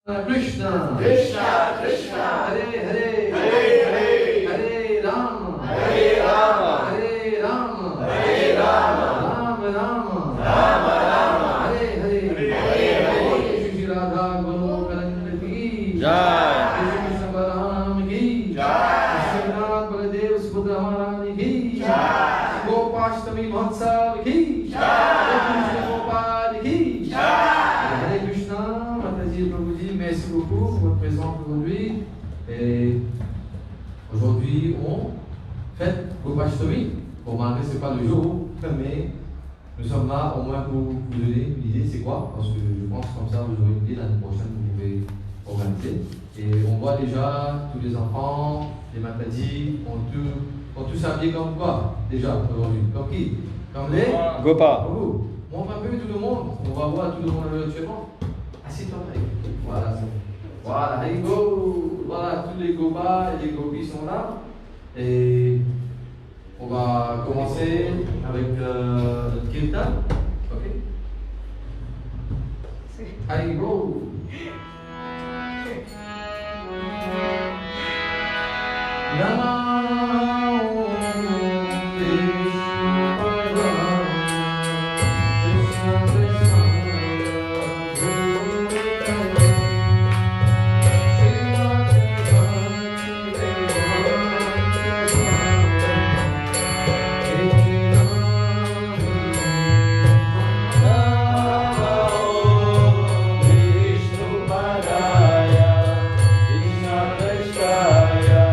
Krishna, Krishna, Krishna, Hare Hare, Hare Hare, Hare Rama, Hare Rama, Hare Rama, Hare Rama, Rama Rama, Rama Rama, Hare Hare, Hare Hare. Shri Radha Govinda ki Jai. Shri Krishna Balaram ki Jai. Shri Nath Baladev Subhadra Maharani ki Jai. Gopashtami Mahotsav ki Jai. Krishna Gopal ki Jai. Hare Krishna, Mataji Prabhuji, merci beaucoup pour votre présence aujourd'hui. Et aujourd'hui, on fête Gopashtami. Bon, malgré ce n'est pas le jour, mais nous sommes là au moins pour vous donner une idée, c'est quoi? Parce que je pense comme ça, vous aurez une idée, l'année prochaine, vous pouvez organiser. Et on voit déjà tous les enfants, les Mataji, ont tous habillés comme quoi déjà aujourd'hui? Comme qui? Comme les Gopa. vous. Montre un peu tout le monde. On va voir tout le monde actuellement. Assieds-toi. Voilà. Voilà. Hey go. Voilà, tous les gopas et les gopis sont là. Et on va commencer avec notre kirtan. Ok? Hey go. Vishnu Padaya, Krishna Prasthaya,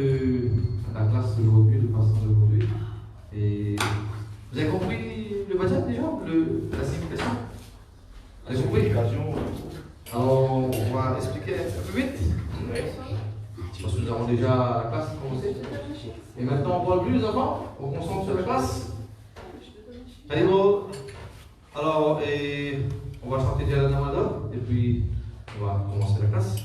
de la classe d'aujourd'hui, le passant d'aujourd'hui. Et vous avez compris le baptême déjà, la signification? Vous avez compris? Alors, on va expliquer un peu vite. Parce que nous avons déjà la classe commencée. Et maintenant, on parle plus, les enfants. On concentre sur la classe. Allez, bon. Alors, on va chanter déjà la Namada. Et puis, on va commencer la classe.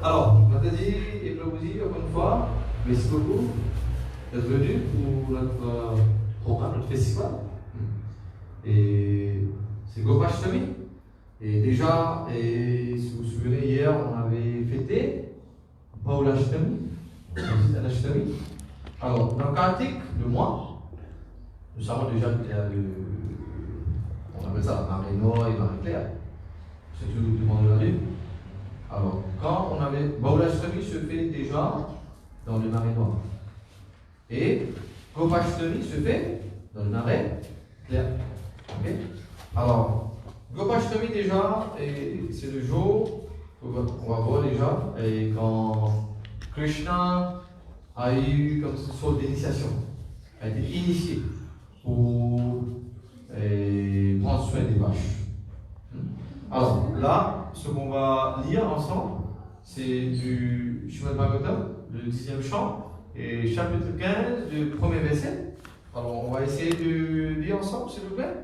Alors, Matadi et Blabouzi, encore une fois, merci beaucoup d'être venus pour notre programme, notre festival. Et c'est Gopashtami. Et déjà, si vous vous souvenez, hier, on avait fêté Paulashtami. Alors, dans le Kartik, le mois, nous savons déjà qu'il y a on appelle ça la marée noire et marée claire. C'est tout le monde de la Bible. Alors, quand on avait. Paulashtami se fait déjà dans le marée noire. Et Gopashtami se fait dans le marée clair. Okay? Alors, Gopashtami déjà, c'est le jour, on va voir déjà, et quand Krishna a eu comme une sorte d'initiation, a été initié pour prendre soin des vaches. Alors là, ce qu'on va lire ensemble, c'est du Srimad Bhagavatam, le 10e chant, et chapitre 15, du premier verset. Alors on va essayer de lire ensemble, s'il vous plaît.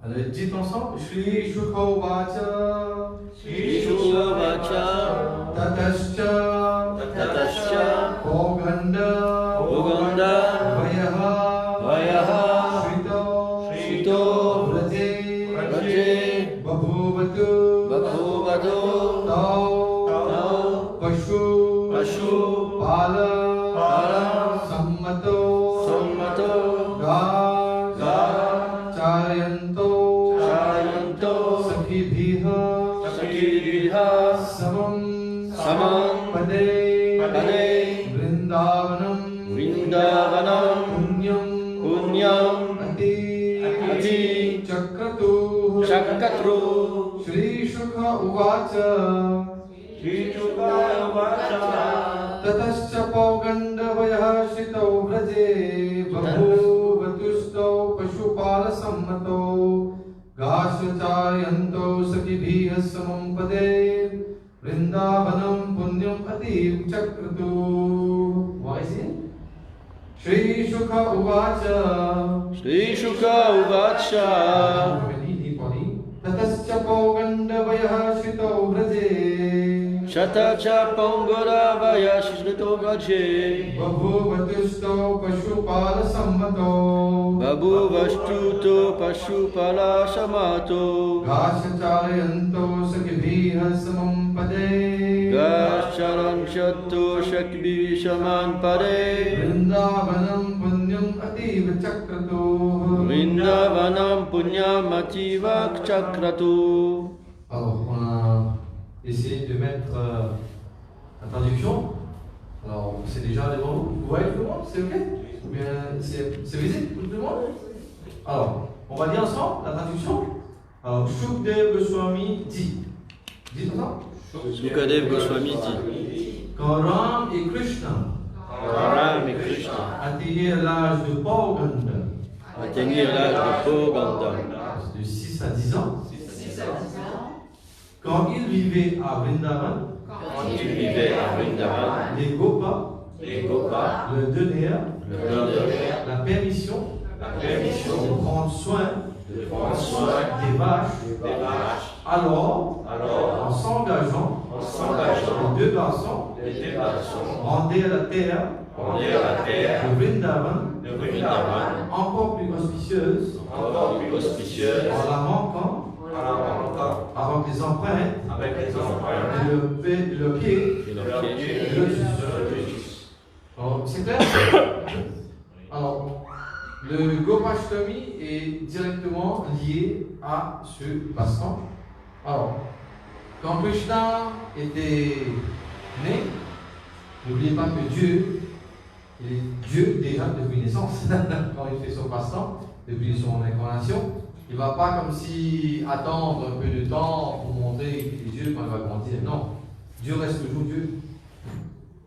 Alors dites ensemble, Shri Shukha Vacha, Shri Shukha Vacha, Tatascha, Tatascha, Koganda, Vrindavanam Punyam Ati Chakratu Shri Shukha Uvacha Tatascha Paugandavaya Shitau Vraje Babhuvatusto Pashupala Sammato Gashachayanto Sakibhiya Samam Pade Vrindavanam Punyam Ativ Chakratu. What is it? Shri Shukha Uvacha Shri Shuka Uvacha Tatascha Paugandavaya Shitau Vraje Shatacha Pangoravaya Shrito Vraje Babhuvatusto Pashupala Sammato Babu Vashtuto Pashupala Samato Gashachayanto Sakibhiya Samam Pade Gasharan Shatto Shakbi Shaman Pare Vrindavanam Punyam Ativa Chakratu. Vrindavanam Punyam Ativa Chakratu. Alors, on a essayé de mettre la traduction. Alors, c'est déjà devant vous. Vous voyez tout le monde? C'est ok? Ou bien c'est visible pour tout le monde? Alors, on va dire ensemble la traduction. Alors, Shukdev Goswami dit. Dites ensemble. Sukadev Goswami dit Quand Ram et Krishna Ram et Krishna atteignirent l'âge de Pauganda, atteignirent l'âge de Poganda de 6 à 10 ans, quand ils vivaient à Vrindavan, quand ils vivaient à Vrindavan, les Gopas leur donnèrent la permission de prendre soin des vaches. Alors, en s'engageant, les deux garçons rendaient la terre de Vrindavan encore plus auspicieuse en la manquant avec les empreintes de leurs pieds et leurs pieds et de lotus. Alors, c'est clair? Alors, le Gopashtami est directement lié à ce passe-temps. Alors, quand Krishna était né, n'oubliez pas que Dieu, il est Dieu déjà depuis naissance, quand il fait son passe-temps, depuis son incarnation. Il ne va pas comme si attendre un peu de temps pour montrer qu'il est Dieu quand il va grandir. Non, Dieu reste toujours Dieu.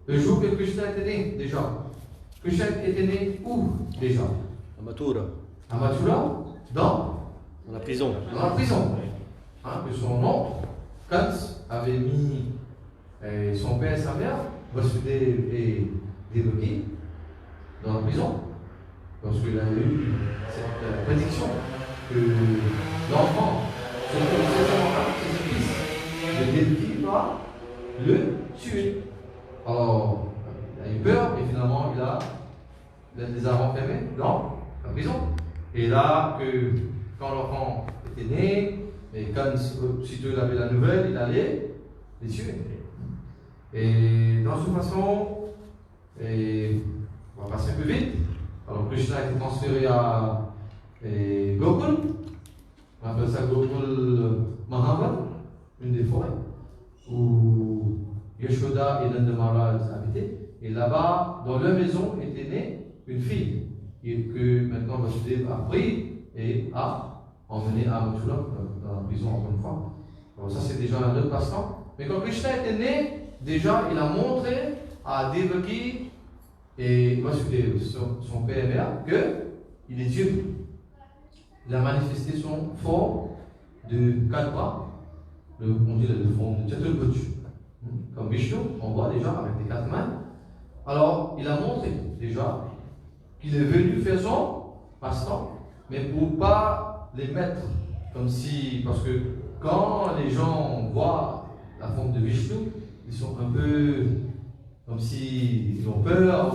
Le jour que Krishna était né, déjà. Krishna était né où déjà? à Mathura, À Mathura, dans la prison. la prison. Hein, que son oncle, Kans, avait mis son père et sa mère, Vasudeva et Devaki, dans la prison. Parce qu'il a eu cette prédiction que l'enfant, son fils de Devaki, va le tuer. Alors, il a eu peur et finalement il les a renfermés dans la prison. Et là, quand l'enfant était né, et quand aussitôt il avait la nouvelle, il allait les tuer. Et dans cette façon, on va passer un peu vite. Alors Krishna a été transféré à Gokul, on appelle ça Gokul Mahavan, une des forêts, où Yashoda et Nanda Maharaj habitaient. Et là-bas, dans leur maison, était née une fille, et que maintenant Vasudeva a pris et a emmené à Mathura, dans la prison encore une fois. Alors ça c'est déjà un autre passe-temps. Mais quand Krishna était né, déjà il a montré à Devaki et Vasudeva, son père et mère, qu'il est Dieu. Il a manifesté son forme de 4 bras, on dit la forme de Chaturbuj. Comme Vishnu, on voit déjà avec les 4 mains. Alors il a montré déjà qu'il est venu faire son passe-temps, mais pour ne pas les mettre comme si, parce que quand les gens voient la forme de Vishnu, ils sont un peu comme s'ils ont peur,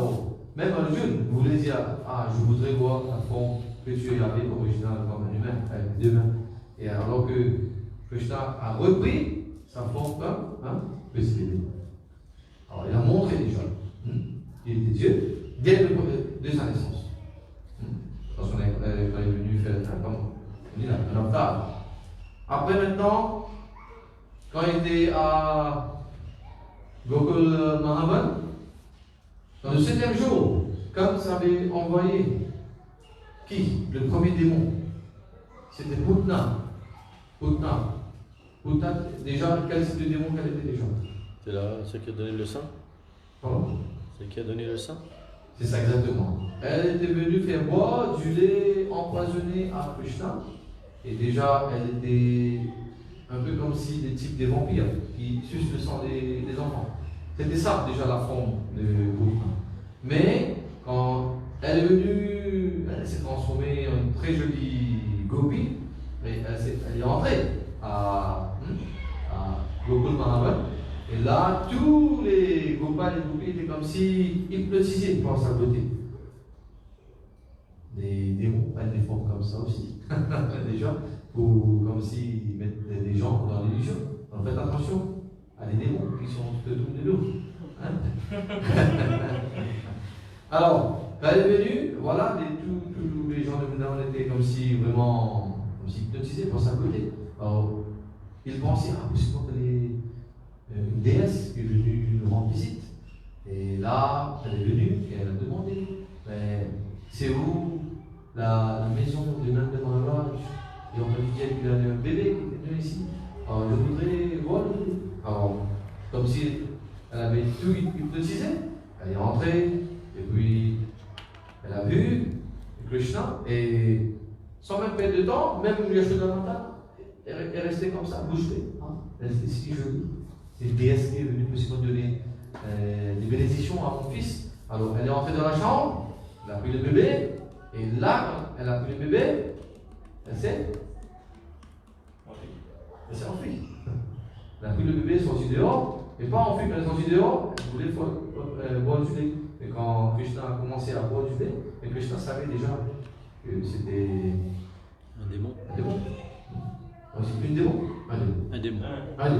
même un jeune voulait dire, ah je voudrais voir la forme que tu avais originale comme un humain, avec 2 mains. Et alors que Krishna a repris sa forme comme petit bébé. Alors il a montré déjà qu'il était Dieu dès sa naissance. Parce qu'on est venu faire un avatar. Après maintenant, quand il était à Gokul Mahavan, dans le 7e jour, comme ça avait envoyé qui? Le premier démon. C'était Putna. Putna, déjà, quel type de démon qu'elle était déjà? C'est là, celle qui a donné le sang. Pardon? Celle qui a donné le sang. C'est ça exactement. Elle était venue faire boire du lait empoisonné à Krishna. Et déjà, elle était un peu comme si des types des vampires qui sucent le sang des enfants. C'était ça déjà la forme de Putna. Mais quand elle est venue, elle s'est transformée en une très jolie gopi. Et elle est entrée à Gokul Manavan. Et là, tous les gopas, les gopis étaient comme si hypnotisés par sa beauté. Les démons, elles les font comme ça aussi. Déjà, comme s'ils mettaient des gens dans l'illusion. Donc faites attention à les démons qui sont tout de l'eau. Alors, quand elle est venue, voilà, tous les gens de Vrindavan étaient comme si vraiment hypnotisés par sa beauté. Alors, ils pensaient, possiblement qu'elle est une déesse qui est venue nous rendre visite. Et là, elle est venue et elle a demandé, mais c'est où la maison de Nanda Maharaj? Et on m'a dit qu'il y avait un bébé qui était venu ici. Alors, je voudrais voir le bébé. Alors, comme si elle avait tout hypnotisé, elle est rentrée, et puis elle a vu Krishna, et sans même perdre de temps, même Yashodananda est restée comme ça, bouche bée. Elle était si jolie. C'est une déesse qui est venue me donner des bénédictions à mon fils. Alors elle est entrée dans la chambre, elle a pris le bébé, et là, quand elle a pris le bébé, elle s'est enfuie. Elle a pris le bébé, sorti dehors, et pas enfuie, quand elle est sortie dehors, elle voulait boire du lait. Et quand Krishna a commencé à boire du lait, et Krishna savait déjà que c'était Un démon. un démon. On dit une démon? Un démon. Allez,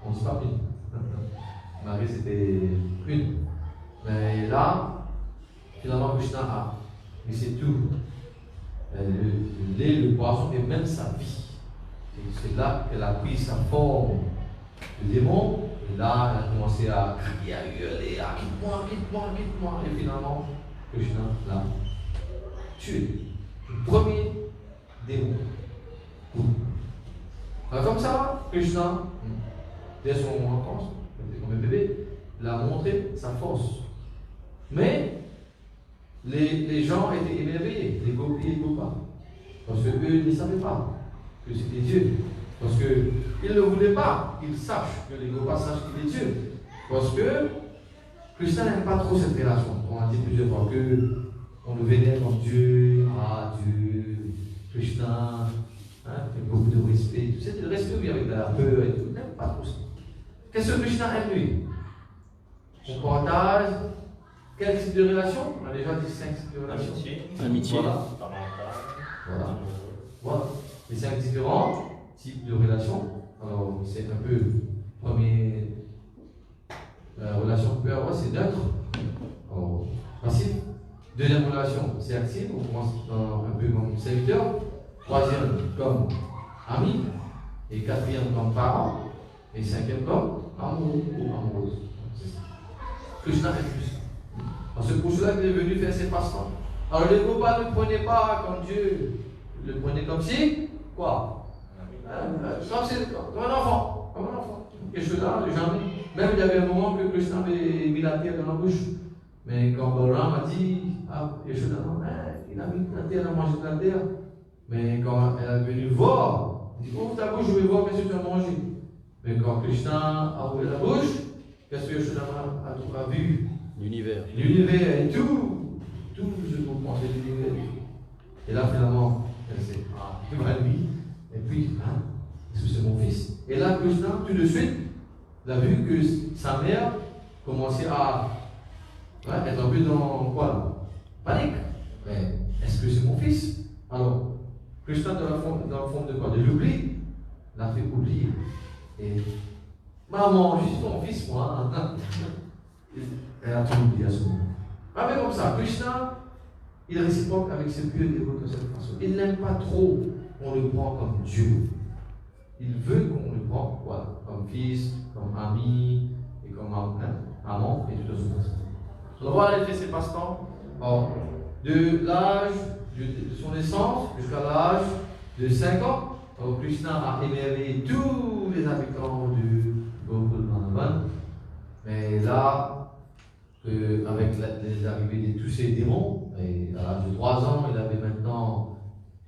on ne dit pas une. Marie, c'était une. Mais là, finalement, Krishna a laissé tout. Le lait, le poisson et même sa vie. C'est là qu'elle a pris sa forme de démon. Et là, elle a commencé à crier, à gueuler, à quitte-moi, quitte-moi, quitte-moi. Et finalement, Krishna l'a tué. Le premier démon. Alors, comme ça, Krishna, dès son enfance, comme un bébé, il a montré sa force. Mais les gens étaient émerveillés, les gopis et les gopas, parce qu'eux ne savaient pas que c'était Dieu. Parce qu'ils ne voulaient pas qu'ils sachent, que les gopas sachent qu'il est Dieu. Parce que Krishna n'aime pas trop cette relation. On a dit plusieurs fois qu'on le vénère comme Dieu, Dieu, Krishna. Avec beaucoup de respect. C'est le respect, oui, avec de la peur et tout. Il n'aime pas trop ça. Qu'est-ce que Krishna aime, lui? On partage quel type de relation? On a déjà dit 5 types de relations. Amitié. Voilà. Les 5 différents types de relations. Alors, c'est un peu première relation qu'on peut avoir, c'est neutre. Alors, facile. Deuxième relation, c'est active. On commence un peu comme serviteur. Troisième comme ami, et quatrième comme parent, et cinquième comme amoureux ou amoureuse. Krishna est plus. Parce que pour cela qu'il est venu faire ses passe-temps. Alors les gopas ne le prenaient pas comme Dieu, le prenaient comme si, quoi? Comme un enfant. Comme un enfant. Et cela, jamais. Même il y avait un moment que Krishna avait mis la terre dans la bouche. Mais quand Balaram a dit, Yashoda, il a mis la terre, il a mangé de la terre. Mais quand elle est venue voir, elle dit, ouvre ta bouche, je vais voir qu'est-ce que tu as mangé. Mais quand Krishna a ouvert la bouche, qu'est-ce que Yashoda a vu? L'univers. L'univers et tout ce que vous pensez de l'univers. Et là, finalement, elle s'est lui. Et puis, est-ce que c'est mon fils? Et là, Krishna, tout de suite, il a vu que sa mère commençait à être un peu dans quoi? Panique. Mais est-ce que c'est mon fils? Alors, Krishna, dans la forme de quoi? De l'oubli, l'a fait oublier. Et maman, je suis ton fils, moi. Elle a tout oublié à ce moment. Mais comme ça, Krishna, il est réciproque avec ses pieux dévots de cette façon. Il n'aime pas trop qu'on le prend comme Dieu. Il veut qu'on le prenne comme fils, comme ami, et comme amant, et tout ça. Alors voilà, il fait ses passe-temps. Alors, de l'âge de son naissance jusqu'à l'âge de 5 ans, alors Krishna a émerveillé tous les habitants du Gokul Vrindavan. Mais là, avec l'arrivée de tous ces démons, et à l'âge de 3 ans, il avait maintenant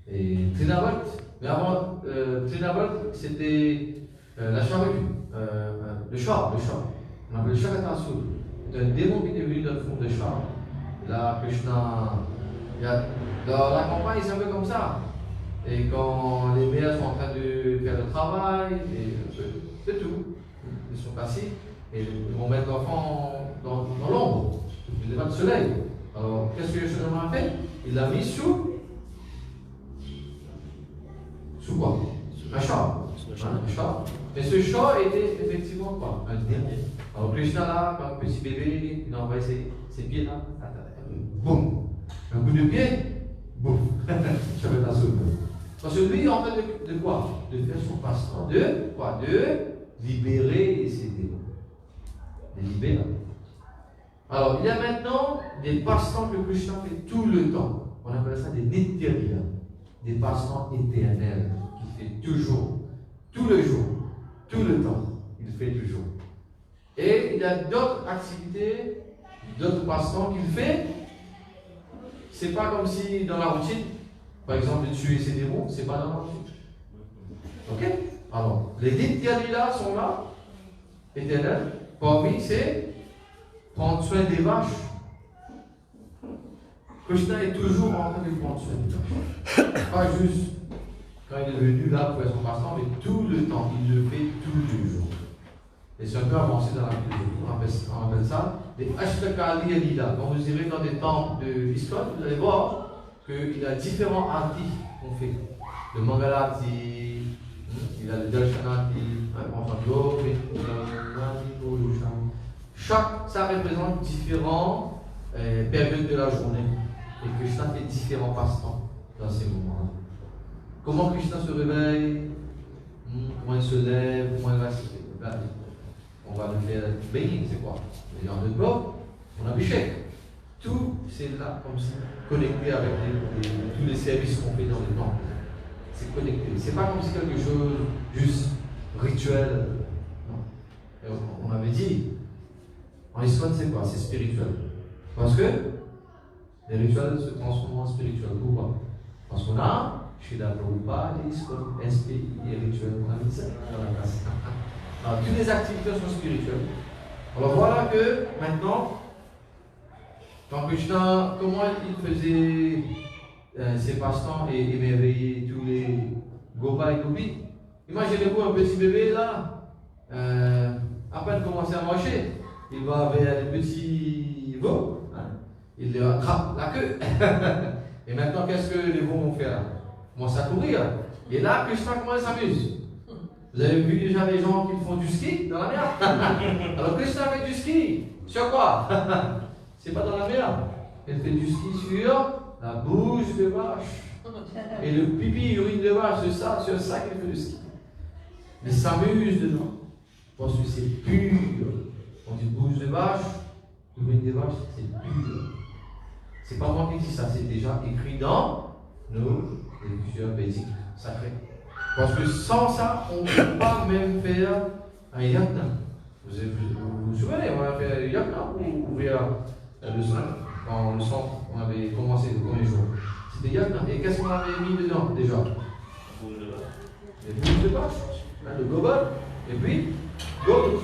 Trinavrat. Mais avant Trinavrat, c'était la charrue, le chat. On appelle le Shakatasur. C'est un démon qui est devenu dans le fond de chat. Et là, Krishna, dans la campagne, c'est un peu comme ça. Et quand les mères sont en train de faire le travail, c'est tout. Ils sont passifs et ils vont mettre l'enfant dans l'ombre. Il n'y a pas de soleil. Alors, qu'est-ce que Yashodhama a fait? Il l'a mis sous quoi? Un chat. Un chat. Mais ce chat était effectivement quoi? Un démon. Alors, Krishna là, comme petit bébé, il a envoyé ses pieds là. Boum! Un coup de pied, boum! Je vais la sauver. Parce que lui, il est en train de quoi? De faire son passe-temps. De quoi? De libérer ses démons. De libérer. Alors, il y a maintenant des passe-temps que Krishna fait tout le temps. On appelle ça des nitya-lila. Des passe-temps éternels qu'il fait toujours, tout le jour, tout le temps. Il fait toujours. Et il y a d'autres activités, d'autres passe-temps qu'il fait. C'est pas comme si dans la routine, par exemple, de tuer ses démons, c'est pas dans la routine. Ok? Alors, les nitya-lila sont là, éternels. Parmi, c'est prendre soin des vaches. Krishna est toujours en train de prendre soin des vaches. Pas juste quand il est venu là pour faire son passe-temps, mais tout le temps. Il le fait tous les jours. Et c'est un peu avancé dans la philosophie. On appelle ça des Ashtakali Lila. Quand vous irez dans des temples de ISKCON, vous allez voir qu'il y a différents artis qu'on fait. Le Mangalati, il y a le Darshanati, ça représente différentes périodes de la journée. Et Krishna fait différents passe-temps dans ces moments-là. Comment Krishna se réveille, comment il se lève, comment il va se réveiller. On va le faire baigner, c'est quoi? Les gens de corps, on a Abhishek. Tout c'est là comme ça, connecté avec tous les services qu'on fait dans les temples. C'est connecté. C'est pas comme si quelque chose juste rituel. Non. Et on avait dit, en ISKCON c'est quoi? C'est spirituel. Parce que les rituels se transforment en spirituel. Pourquoi? Parce qu'on a Srila Prabhupada et ISKCON, SPI et rituels. On a mis ça dans la classe. Alors, toutes les activités sont spirituelles. Alors voilà que maintenant, quand Krishna, comment il faisait ses passe-temps et émerveillait tous les Gopas et Gopis. Imaginez-vous un petit bébé là, à peine commencer à marcher, il va vers les petits veaux, hein, il leur attrape la queue. Et maintenant, qu'est-ce que les veaux vont faire? Ils commencent à courir. Et là, Krishna, comment il s'amuse? Vous avez vu déjà les gens qui font du ski dans la mer? Alors Krishna fait du ski. Sur quoi? C'est pas dans la mer. Elle fait du ski sur la bouche de vache. Et le pipi, urine de vache, c'est ça, sur ça qu'elle fait du ski. Elle s'amuse dedans. Parce que c'est pur. On dit bouche de vache, urine de vache, c'est pur. C'est pas moi qui dis ça, c'est déjà écrit dans nos écritures védiques sacrées. Parce que sans ça, on ne peut pas même faire un yajna. Vous vous souvenez, on a fait un yajna pour ouvrir le centre. Dans le centre, on avait commencé le premier jour. C'était yajna. Et qu'est-ce qu'on avait mis dedans déjà? Les boules de vache, le gobal, et puis l'eau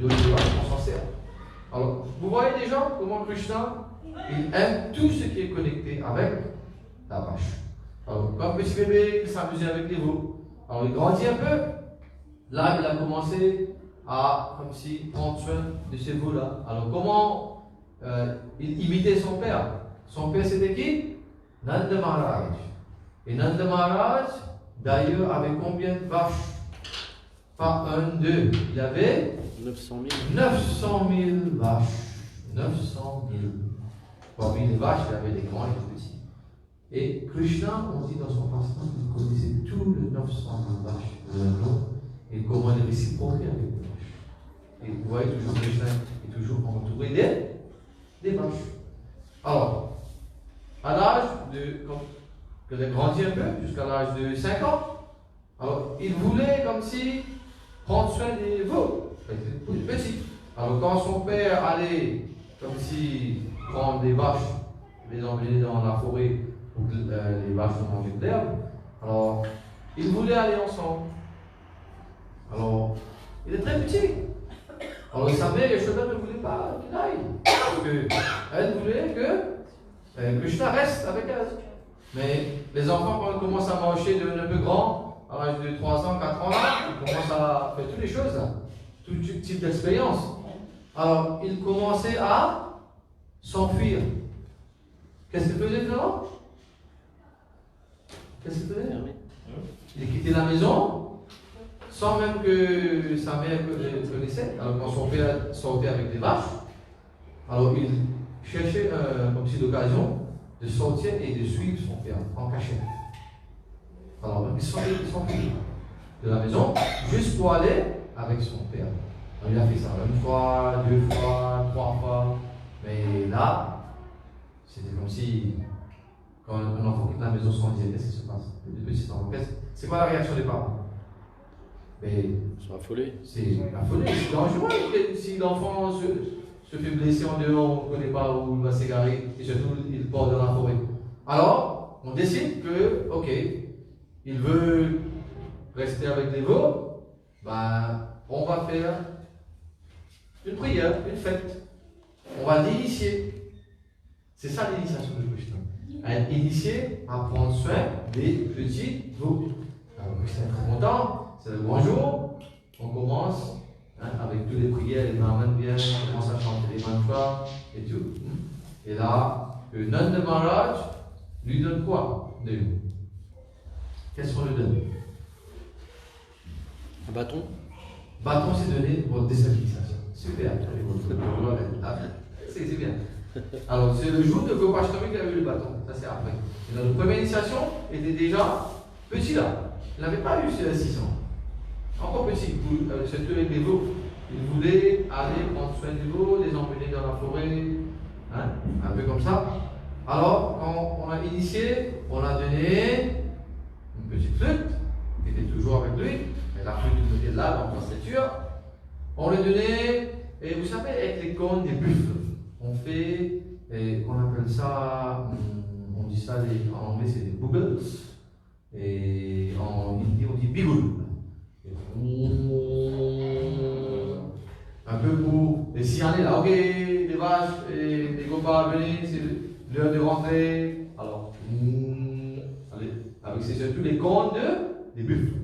de vache, on s'en sert. Alors, vous voyez déjà comment Krishna, il aime tout ce qui est connecté avec la vache. Alors, comme petit bébé, il s'amusait avec les veaux. Alors, il grandit un peu. Là, il a commencé à, comme si, prendre soin de ces veaux-là. Alors, comment il imitait son père? Son père, c'était qui? Nanda Maharaj. Et Nanda Maharaj, d'ailleurs, avait combien de vaches? Pas un, deux. Il avait 900 000. 900 000 vaches. 900 000. Parmi les vaches, il y avait des grands et des petits. Et Krishna, on dit dans son passe-temps, il connaissait tous les 900 000 vaches de leur nom et comment les réciproquer avec les vaches. Et vous voyez toujours Krishna est toujours entouré des vaches. Alors, à l'âge que de grandir un peu, jusqu'à l'âge de 5 ans, alors il voulait comme si prendre soin des veaux, petits. Alors quand son père allait comme si prendre des vaches, les emmener dans la forêt pour que les vaches mangent de l'herbe, alors ils voulaient aller ensemble. Alors, il est très petit. Alors sa mère, Yashoda, ne voulait pas qu'il aille. Parce qu'elle voulait que Krishna reste avec elle. Mais les enfants, quand ils commencent à marcher, deviennent un peu grands, à l'âge de 3 ans, 4 ans, là, ils commencent à faire toutes les choses, là, tout type d'expérience. Alors, ils commençaient à s'enfuir. Qu'est-ce qu'ils faisaient finalement? Qu'est-ce qu'ils faisaient? Ils quittaient la maison sans même que sa mère le connaissait. Alors, quand son père sortait avec des vaches, alors il cherchait comme si l'occasion de sortir et de suivre son père en cachette. Alors, ils s'enfuient de la maison juste pour aller avec son père. Alors, il a fait ça une fois, 2 fois, 3 fois. Mais là, c'était comme si, quand un enfant quitte la maison sans dire qu'est-ce qui se passe, les petits enfants, c'est quoi la réaction des parents? Mais Ils sont affolés. c'est affolé, c'est dangereux. Si l'enfant se fait blesser en dehors, on ne connaît pas où il va s'égarer, et surtout il part dans la forêt. Alors, on décide que, ok, il veut rester avec les veaux, ben, on va faire une prière, une fête. On va l'initier. C'est ça l'initiation de Krishna. Être initié à prendre soin des petits veaux. Alors Krishna est très content, c'est le grand jour. On commence avec toutes les prières, les brahmanes viennent, on commence à chanter les mantras et tout. Et là, le Nanda Maharaj lui donne quoi de nous? Qu'est-ce qu'on lui donne? Un bâton. Bâton, c'est donné pour déstabilisation. Super. C'est bien. Alors, c'est le jour de Gopashtami qu'il a eu le bâton. Ça, c'est après. Et notre première initiation était déjà petit là. Il n'avait pas eu 6 ans. Encore petit. Surtout avec les veaux. Il voulait aller prendre soin des veaux, les emmener dans la forêt. Un peu comme ça. Alors, quand on a initié, on a donné une petite flûte qui était toujours avec lui. Mais la flûte était là dans la statue. On lui donnait, et vous savez, avec les cornes des buffles, on fait, on appelle ça, on dit ça, en anglais c'est des bugles, et en hindi on dit bigoul. Un peu pour les signaler là, ok, les vaches et les copains, venez, c'est l'heure de rentrer. Alors, allez, avec surtout les cornes des buffles,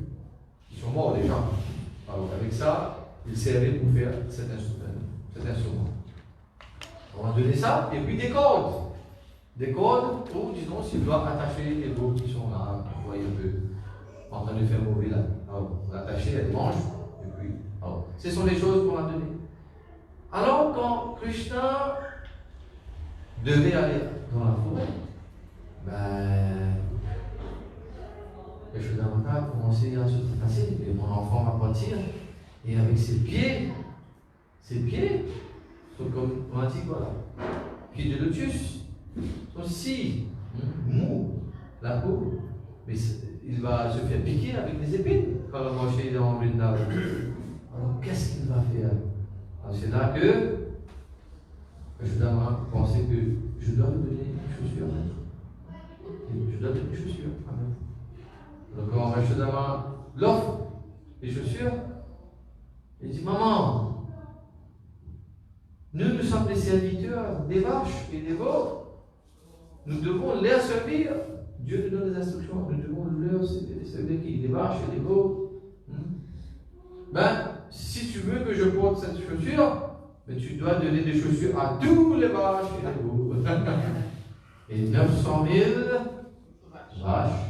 qui sont morts déjà. Alors, avec ça, il servait pour faire cet instrument. On a donné ça, et puis des cordes. Des cordes pour, disons, s'il doit attacher les veaux qui sont là, vous voyez un peu, en train de faire mauvais là. Alors, on a attaché les manches, et puis, alors, ce sont les choses qu'on a données. Alors, quand Krishna devait aller dans la forêt, Yashodamata a commencé à se tracasser, et mon enfant va partir. Et avec ses pieds sont comme, on a dit quoi là? Pieds de lotus, sont si mous, la peau. Mais il va se faire piquer avec des épines quand on va marcher dans Vrindavan. Alors qu'est-ce qu'il va faire? Alors c'est là que je dois penser que je dois lui donner une chaussure. Je dois donner une chaussure. Donc quand Yashodama l'offre les chaussures, il dit, maman, nous sommes les serviteurs des vaches et des veaux. Nous devons les servir. Dieu nous donne des instructions. Nous devons leur servir qui? Les vaches et les veaux. Si tu veux que je porte cette chaussure, tu dois donner des chaussures à tous les vaches et les veaux. Et 900 000 vaches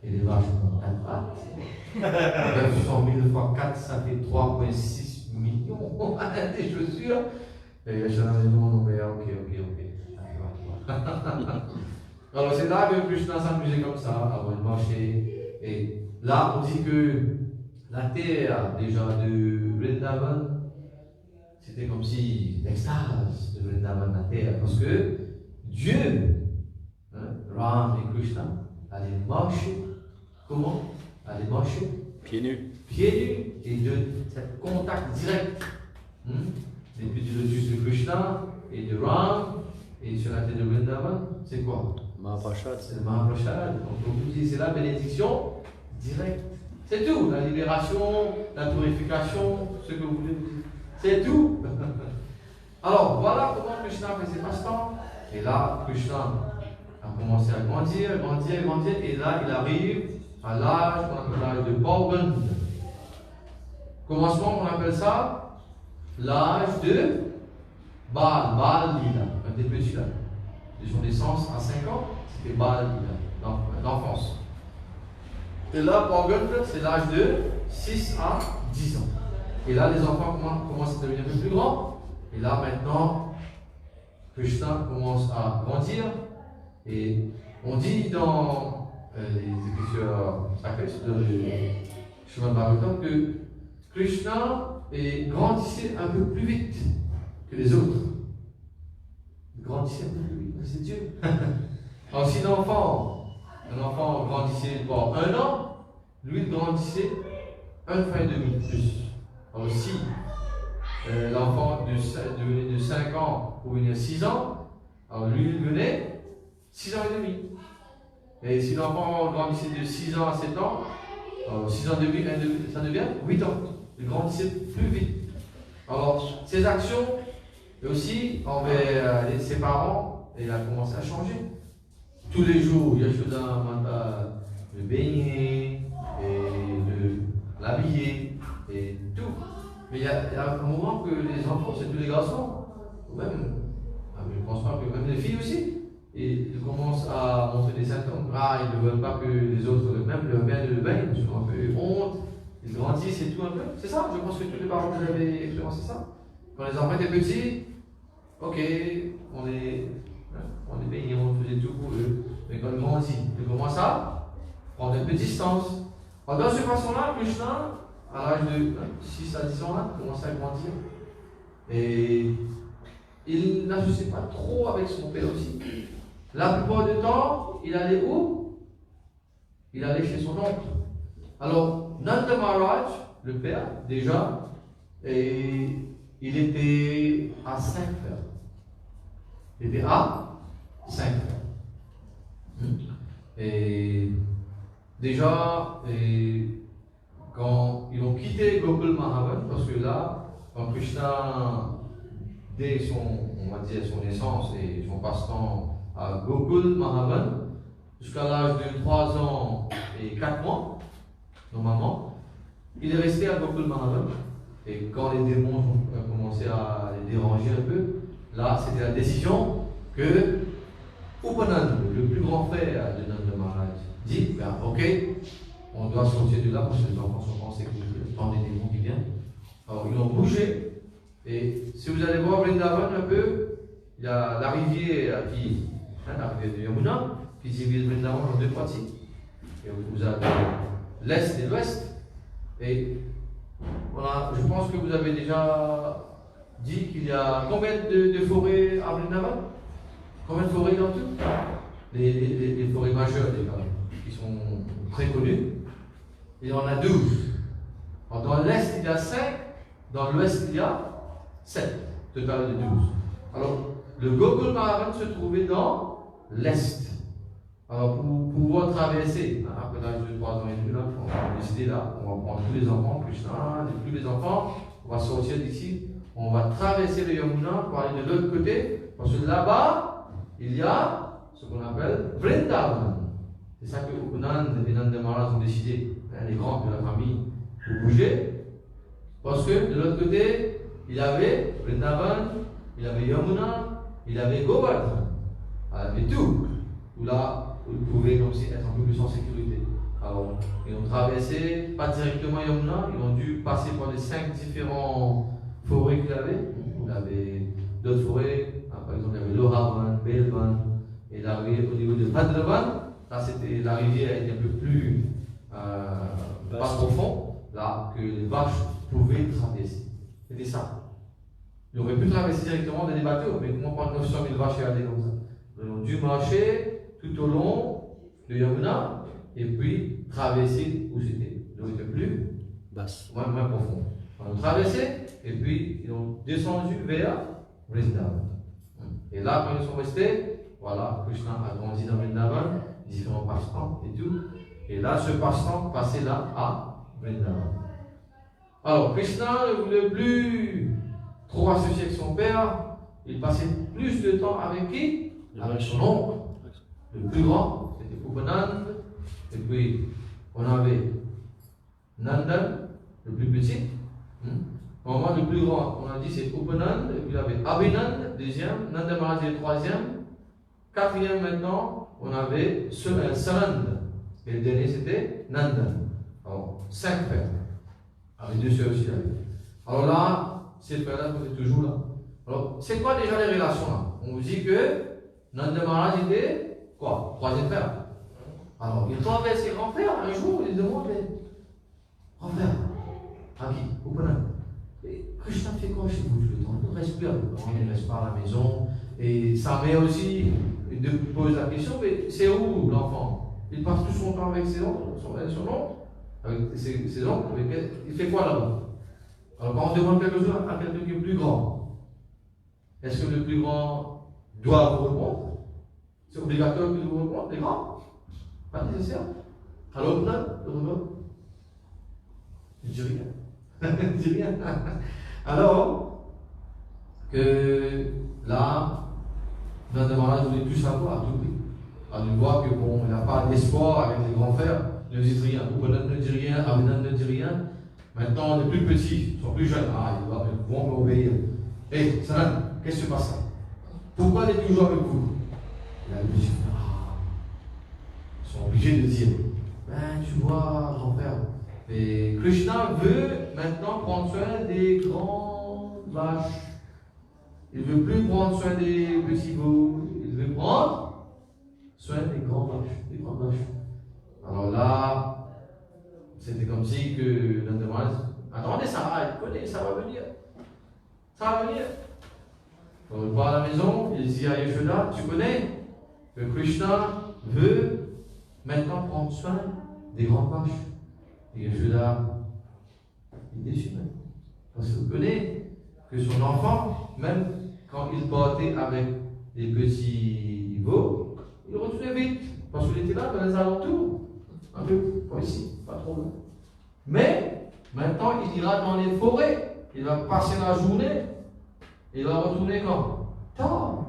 et les vaches ont 4 pattes. 900 000 fois 4, ça fait 3,6 millions des chaussures. Et je me dis non, mais ok. Alors c'est là que Krishna s'amusait comme ça, avant de marcher. Et là, on dit que la terre déjà de Vrindavan, c'était comme si l'extase de Vrindavan, la terre, parce que Dieu, Ram et Krishna, allaient marcher. Comment? Allaient marcher Pieds nus. pieds nus et de cet contact direct des petits lotus de Krishna et de Ram et sur la tête de Vrindavan, c'est quoi? Mahaprasad. C'est le Mahaprasad. Donc on vous dit c'est la bénédiction directe. C'est tout, la libération, la purification, ce que vous voulez vous dire. C'est tout. Alors voilà comment Krishna faisait passe-temps. Et là, Krishna a commencé à grandir, grandir, grandir. Et là, il arrive à l'âge qu'on appelle l'âge de Paugand. Commencement, on appelle ça l'âge de Bal Lila, un des petits là. De son naissance à 5 ans, c'était Bal Lila, l'enfance. Et là, Paugand, c'est l'âge de 6 à 10 ans. Et là, les enfants commencent à devenir un peu plus grands. Et là, maintenant, Krishna commence à grandir. Et on dit dans les écritures sacrées, dans le Srimad Bhagavatam, que Krishna grandissait un peu plus vite que les autres. Il grandissait un peu plus vite, c'est Dieu. Alors, si un enfant grandissait pour 1 an, lui il grandissait 1 fois et demi plus. Alors, si l'enfant devenait de 5 ans pour venir 6 ans, alors lui il venait 6 ans et demi. Et si l'enfant grandissait de 6 ans à 7 ans, 6 ans et demi, ça devient 8 ans. Il grandissait plus vite. Alors, ses actions, et aussi envers ses parents, il a commencé à changer. Tous les jours, Yashoda m'a de baigner, et de l'habiller, et tout. Mais il y a un moment que les enfants, c'est tous les garçons, ou même, je ne pense pas que même les filles aussi, et ils commencent à montrer des symptômes. Ils ne veulent pas que les autres, même leur mère le baigne, ils ont un peu honte, ils grandissent et tout un peu. C'est ça, je pense que tous les parents vous avez expérimenté ça. Quand les enfants étaient petits, ok, on les baignait, on faisait tout pour eux. Mais quand ils grandissent, ils commencent à prendre un peu de distance. Alors, dans cette façon-là, Krishna, à l'âge de 6 à 10 ans, là, commence à grandir. Et il n'associait pas trop avec son père aussi. La plupart du temps, il allait où? Il allait chez son oncle. Alors, Nanda Maharaj, le père, déjà, et il était à 5 frères. Il était à 5 frères. Et déjà, quand ils ont quitté Gokul Mahavan, parce que là, quand Krishna, dès son naissance et son passe-temps à Gokul Mahavan, jusqu'à l'âge de 3 ans et 4 mois, normalement, il est resté à Gokul Mahavan. Et quand les démons ont commencé à les déranger un peu, là, c'était la décision que Upananda, le plus grand frère de Nanda Maharaj, dit ok, on doit sortir de là parce que les enfants sont en sécurité, tant des démons qui viennent. Alors, ils ont bougé. Et si vous allez voir Vrindavan un peu, il y a la rivière la rivière de Yamuna, qui divise Vrindavan en 2 parties. Et vous avez l'est et l'ouest. Et voilà, je pense que vous avez déjà dit qu'il y a combien de forêts à Vrindavan? Combien de forêts dans tout? Les forêts majeures, qui sont très connues. Il y en a 12. Alors, dans l'est, il y a 5. Dans l'ouest, il y a 7. Total de 12. Alors, le Gokul Mahavan se trouvait dans l'est. Alors, pour pouvoir traverser, après l'âge de 3 ans et demi, on va décider là, on va prendre tous les enfants, Krishna, tous les enfants, on va sortir d'ici, on va traverser le Yamuna pour aller de l'autre côté, parce que là-bas, il y a ce qu'on appelle Vrindavan. C'est ça que Upananda et Nanda Maharaj ont décidé, les grands de la famille, pour bouger, parce que de l'autre côté, il y avait Vrindavan, il y avait Yamuna, il y avait Govardhan, il y avait tout. Où là, ils pouvaient aussi être un peu plus en sécurité. Alors, ils ont traversé, pas directement Yamuna, ils ont dû passer par les 5 différents forêts qu'il avait. Il avait d'autres forêts, par exemple, il y avait Loravan, Belvan, et l'arrivée au niveau de Bhadravan. Là, c'était la rivière était un peu plus pas profond, là, que les vaches pouvaient traverser. C'était ça. Ils auraient pu traverser directement dans des bateaux, mais comment prendre 900 000 vaches et aller comme ça? Ils ont dû marcher tout au long de Yamuna et puis traverser où c'était. L'eau était plus Basse. moins profond. Ils ont traversé et puis ils ont descendu vers Vrindavan. Et là, quand ils sont restés, voilà, Krishna a grandi dans Vrindavan, différents passe-temps et tout. Et là, ce passe-temps passait là à Vrindavan. Alors, Krishna ne voulait plus trop associer avec son père. Il passait plus de temps avec qui? Avec son oncle, le plus grand, c'était Upanand. Et puis, on avait Nandan, le plus petit. Au moment le plus grand, on a dit c'est Upanand. Et puis, il y avait Abhinand, deuxième. Nanda Maharaj, le troisième. Quatrième maintenant, on avait Sanand. Et le dernier, c'était Nandan. Alors, 5 frères. Avec 2 sœurs aussi. Alors là, ces frères-là étaient toujours là. Alors, c'est quoi déjà les relations là? On vous dit que Nanda Maharaj était quoi? 3e frère. Alors, il tombe avec ses grands frères. Un jour, il demande grand frère, à qui? Upanand. Et Krishna fait quoi chez vous tout le temps? Il ne reste plus. Il ne reste pas à la maison. Et sa mère aussi pose la question, mais c'est où l'enfant? Il passe tout son temps avec ses oncles, son oncle, avec ses oncles. Il fait quoi là-bas? Alors, quand on demande quelque chose à quelqu'un qui est plus grand, est-ce que le plus grand doit vous répondre? C'est obligatoire qu'il vous réponde, les grands? Pas nécessaire. Alors, là, le répond? Je ne dis rien. Je ne dis rien. Alors, que là, Nanda Maharaj voulait tout savoir, à tout prix. Alors, il voit que bon, il n'a pas d'espoir avec les grands frères, ne dit rien. Upanand ne dit rien, Abhinand ne dit rien. Maintenant, les plus petits sont plus jeunes. Ah, ils vont m'obéir. Hé, Sanand, qu'est-ce qui se passe là? Pourquoi il est toujours avec vous? Il a dit, ils sont obligés de dire, ben, tu vois, grand-père, et Krishna veut maintenant prendre soin des grandes vaches. Il ne veut plus prendre soin des petits veaux. Il veut prendre soin des grandes vaches. Alors là, c'était comme si que Nanda Maharaj, attendez, ça va venir. Ça va venir. On va à la maison, il dit à Yashoda, tu connais que Krishna veut maintenant prendre soin des grandes vaches. Et Yashoda, il est déçu même. Parce qu'il connaît que son enfant, même quand il partait avec des petits veaux, il retournait vite. Parce qu'il était là dans les alentours. Un peu, pas ici, pas trop loin. Mais maintenant, il ira dans les forêts. Il va passer la journée. Il va retourner quand? Tard.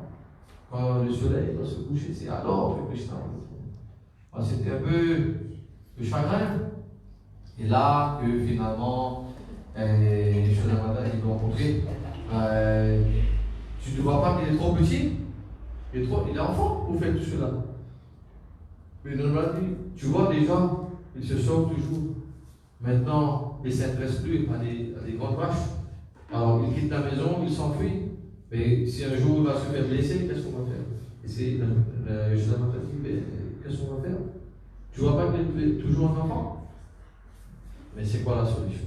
Quand le soleil va se coucher, c'est alors que Krishna va retourner. C'était un peu de chagrin. Et là, que finalement, Yashoda il doit rencontrer. Tu ne vois pas qu'il est trop petit? Il est enfant pour faire tout cela. Mais normalement, tu vois déjà, il se sauve toujours. Maintenant, il ne s'intéresse plus à des grandes vaches. Alors, il quitte la maison, il s'enfuit. Mais si un jour il va se faire blesser, qu'est-ce qu'on va faire? Et c'est Yashoda dit, mais qu'est-ce qu'on va faire? Tu vois pas qu'il est toujours un enfant? Mais c'est quoi la solution?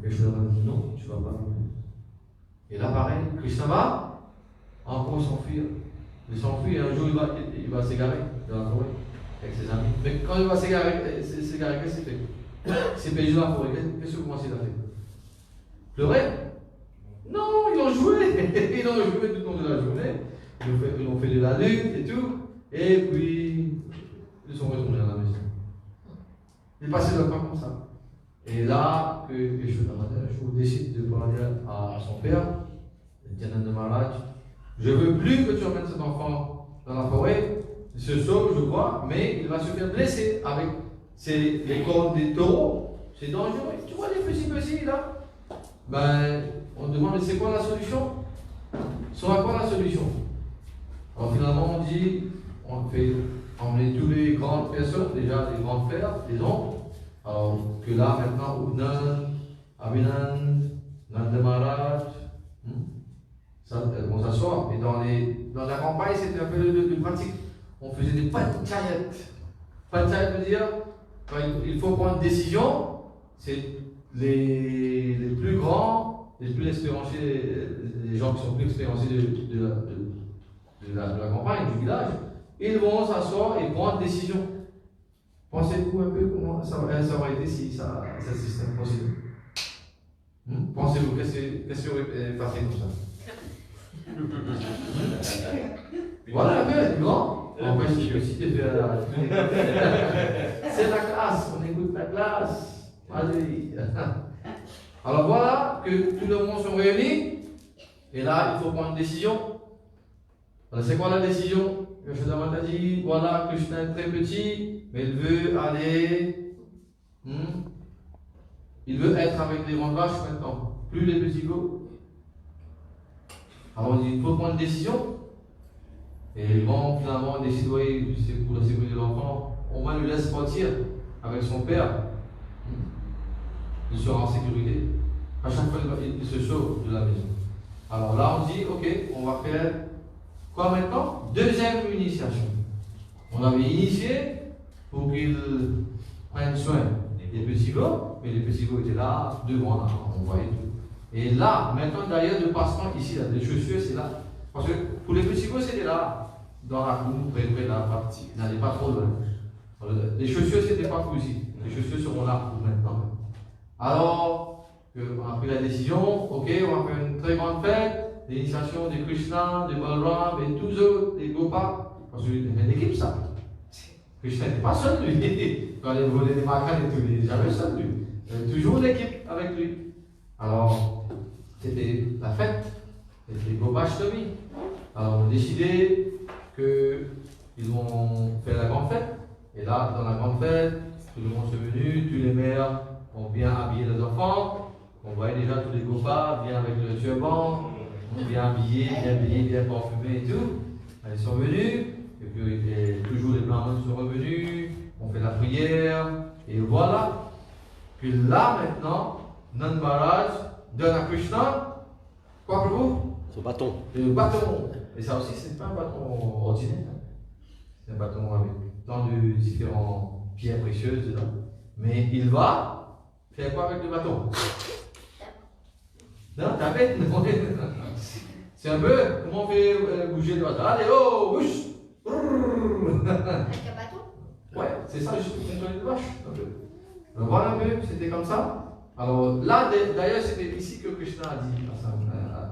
Yashoda dit, non, tu ne vas pas. Et là, pareil, Krishna va encore s'enfuir. Il s'enfuit et un jour il va s'égarer dans la forêt avec ses amis. Mais quand il va s'égarer, qu'est-ce qu'il fait? C'est perdu dans la forêt. Qu'est-ce que il a fait? Pleurer? Non, ils ont joué. Ils ont joué tout au long de la journée. Ils ont fait de la lutte et tout. Et puis, ils sont retournés à la maison. Ils passaient leur temps comme ça. Et là, que Yashoda décide de parler à son père, Nanda Maharaj, je ne veux plus que tu emmènes cet enfant dans la forêt. Il se sauve, je crois, mais il va se faire blesser avec les cornes des taureaux. C'est dangereux. Tu vois les petits là? Ben, on demande, c'est quoi la solution? Sera quoi la solution? Alors finalement, on dit, on fait emmener tous les grandes personnes, déjà les grands frères, les oncles. Alors que là, maintenant, Upanand, Abhinand, Nanda Maharaj, on s'assoit. Et dans la campagne, c'était un peu de pratique. On faisait des panchayat. Panchayat veut dire, quand il faut prendre une décision, c'est les plus grands, les plus expérimentés, les gens qui sont plus expérimentés de la campagne, du village, ils vont s'asseoir et prendre des décisions. Pensez-vous un peu comment ça aurait été si ce système possible? Pensez-vous, qu'est-ce qui aurait passé comme ça? Voilà un peu, c'est grand. En fait, je suis de faire c'est la classe, on écoute la classe. Allez. Alors voilà que tout le monde sont réunis. Et là, il faut prendre une décision. Alors, c'est quoi la décision? Yashodharma a dit, voilà, Krishna est très petit, mais il veut aller. Il veut être avec les grandes vaches maintenant, plus les petits goûts. Alors, il faut prendre une décision. Et ils vont finalement décider, oui, c'est pour la sécurité de l'enfant, on va le laisser partir avec son père. Il sera en sécurité. À chaque fois, il se sauve de la maison. Alors là, on dit, ok, on va faire quoi maintenant? Deuxième initiation. On avait initié pour qu'ils prennent soin des petits gars, mais les petits gars étaient là, devant là, on voyait tout. Et là, maintenant d'ailleurs, le passement ici, là, les chaussures, c'est là. Parce que pour les petits gars, c'était là, dans la cour, près de la partie, ils n'allaient pas trop loin. Les chaussures, c'était pas cousu. Les chaussures seront là pour maintenant. Alors, on a pris la décision, ok, on va faire une très grande fête, l'initiation de Krishna, de Balram et tous autres, des Gopas, parce qu'il y a une équipe ça. Krishna n'était pas seul lui, quand il volait des macanes et tout, il n'était jamais seul lui. Il y avait toujours une équipe avec lui. Alors, c'était la fête, c'était Gopashtami. Alors, on a décidé qu'ils vont faire la grande fête, et là, dans la grande fête, tout le monde est venu, tous les mères ont bien habillé les enfants. On voyait déjà tous les gopas, bien avec le turban, bien habillés, bien parfumés et tout. Ils sont venus, et puis toujours les blancs sont revenus, on fait la prière, et voilà. Puis là maintenant, Nand Maharaj donne à Krishna, quoi pour vous? Son bâton. Le bâton. Et ça aussi, c'est pas un bâton ordinaire. C'est un bâton avec tant de différentes pierres précieuses dedans. Mais il va faire quoi avec le bâton? Non, taper. C'est un peu comment on fait bouger le bâton. Allez, oh, bouge. Avec un bâton? Ouais, c'est ça, juste pour contrôler les vaches. Donc voilà un peu, c'était comme ça. Alors là, d'ailleurs, c'était ici que Krishna a dit à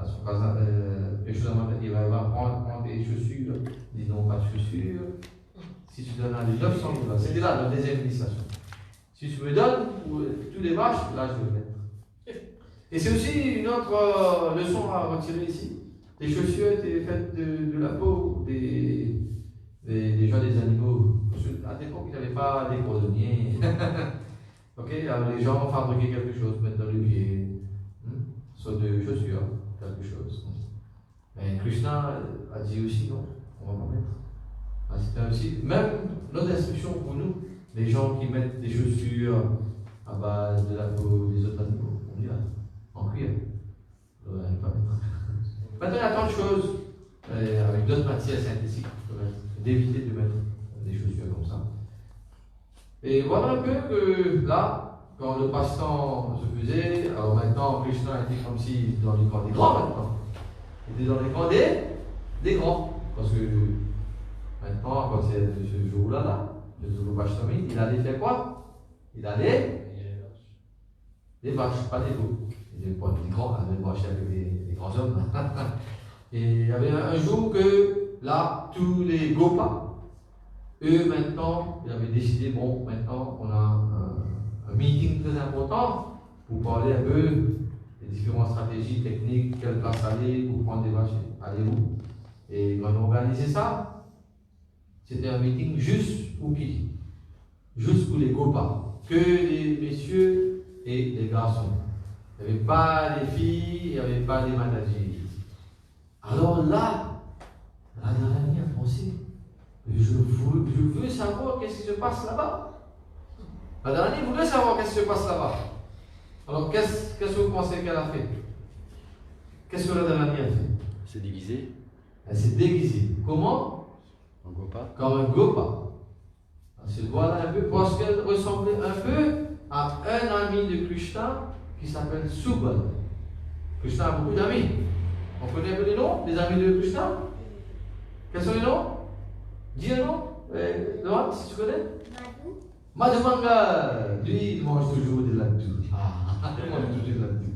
son cousin, il va prendre des chaussures. Il dit non, pas de chaussures. Si tu donnes à lui 900 000, c'était là, la deuxième initiation. Si tu me donnes pour tous les vaches, là je vais le mettre. Et c'est aussi une autre leçon à retirer ici. Les chaussures étaient faites de la peau des gens, des animaux. À l'époque, il n'y avait pas des cordonniers. Ok, alors les gens fabriquaient quelque chose, mettre dans le pied, soit de chaussures, quelque chose. Mais Krishna a dit aussi non, on va pas mettre. C'était aussi, même notre instruction pour nous, les gens qui mettent des chaussures à base de la peau des autres animaux, on dit là, en cuir, on ne pas mettre. Maintenant, il y a tant de choses avec d'autres matières synthétiques, d'éviter de mettre des chaussures comme ça. Et voilà un peu que là, quand le passe-temps se faisait, alors maintenant Krishna était comme si dans les camps des grands maintenant. Il était dans les camps des grands. Parce que maintenant, quand c'est ce jour-là, le Zulu-Pashtami, il allait faire quoi? Il allait des vaches, pas des veaux. Il était pas des grands, il allait marcher avec des grands hommes. Et il y avait un jour que là, tous les Gopas, eux, maintenant, ils avaient décidé, bon, maintenant, on a un meeting très important pour parler un peu des différentes stratégies techniques, quelle place aller pour prendre des vaches, aller où. Et quand on a organisé ça, c'était un meeting juste pour qui? Juste pour les Gopas, que les messieurs et les garçons. Il n'y avait pas les filles, il n'y avait pas les managers. Alors là, Radharani a pensé. Je veux savoir qu'est-ce qui se passe là-bas. Radharani voulait savoir qu'est-ce qui se passe là-bas. Alors, qu'est-ce que vous pensez qu'elle a fait? Qu'est-ce que Radharani a fait? Elle s'est divisée. Elle s'est déguisée. Comment? En Gopa. Comme un Gopa. Elle se voit un peu, parce qu'elle ressemblait un peu à un ami de Krishna qui s'appelle Subal. Krishna a beaucoup d'amis. On connaît un peu les noms des amis de Krishna? Quels sont les noms? Dis un nom. Laurent, si tu connais? Madou. Madhumanga, lui, il mange toujours des laddus. Ah, il mange toujours des laddus.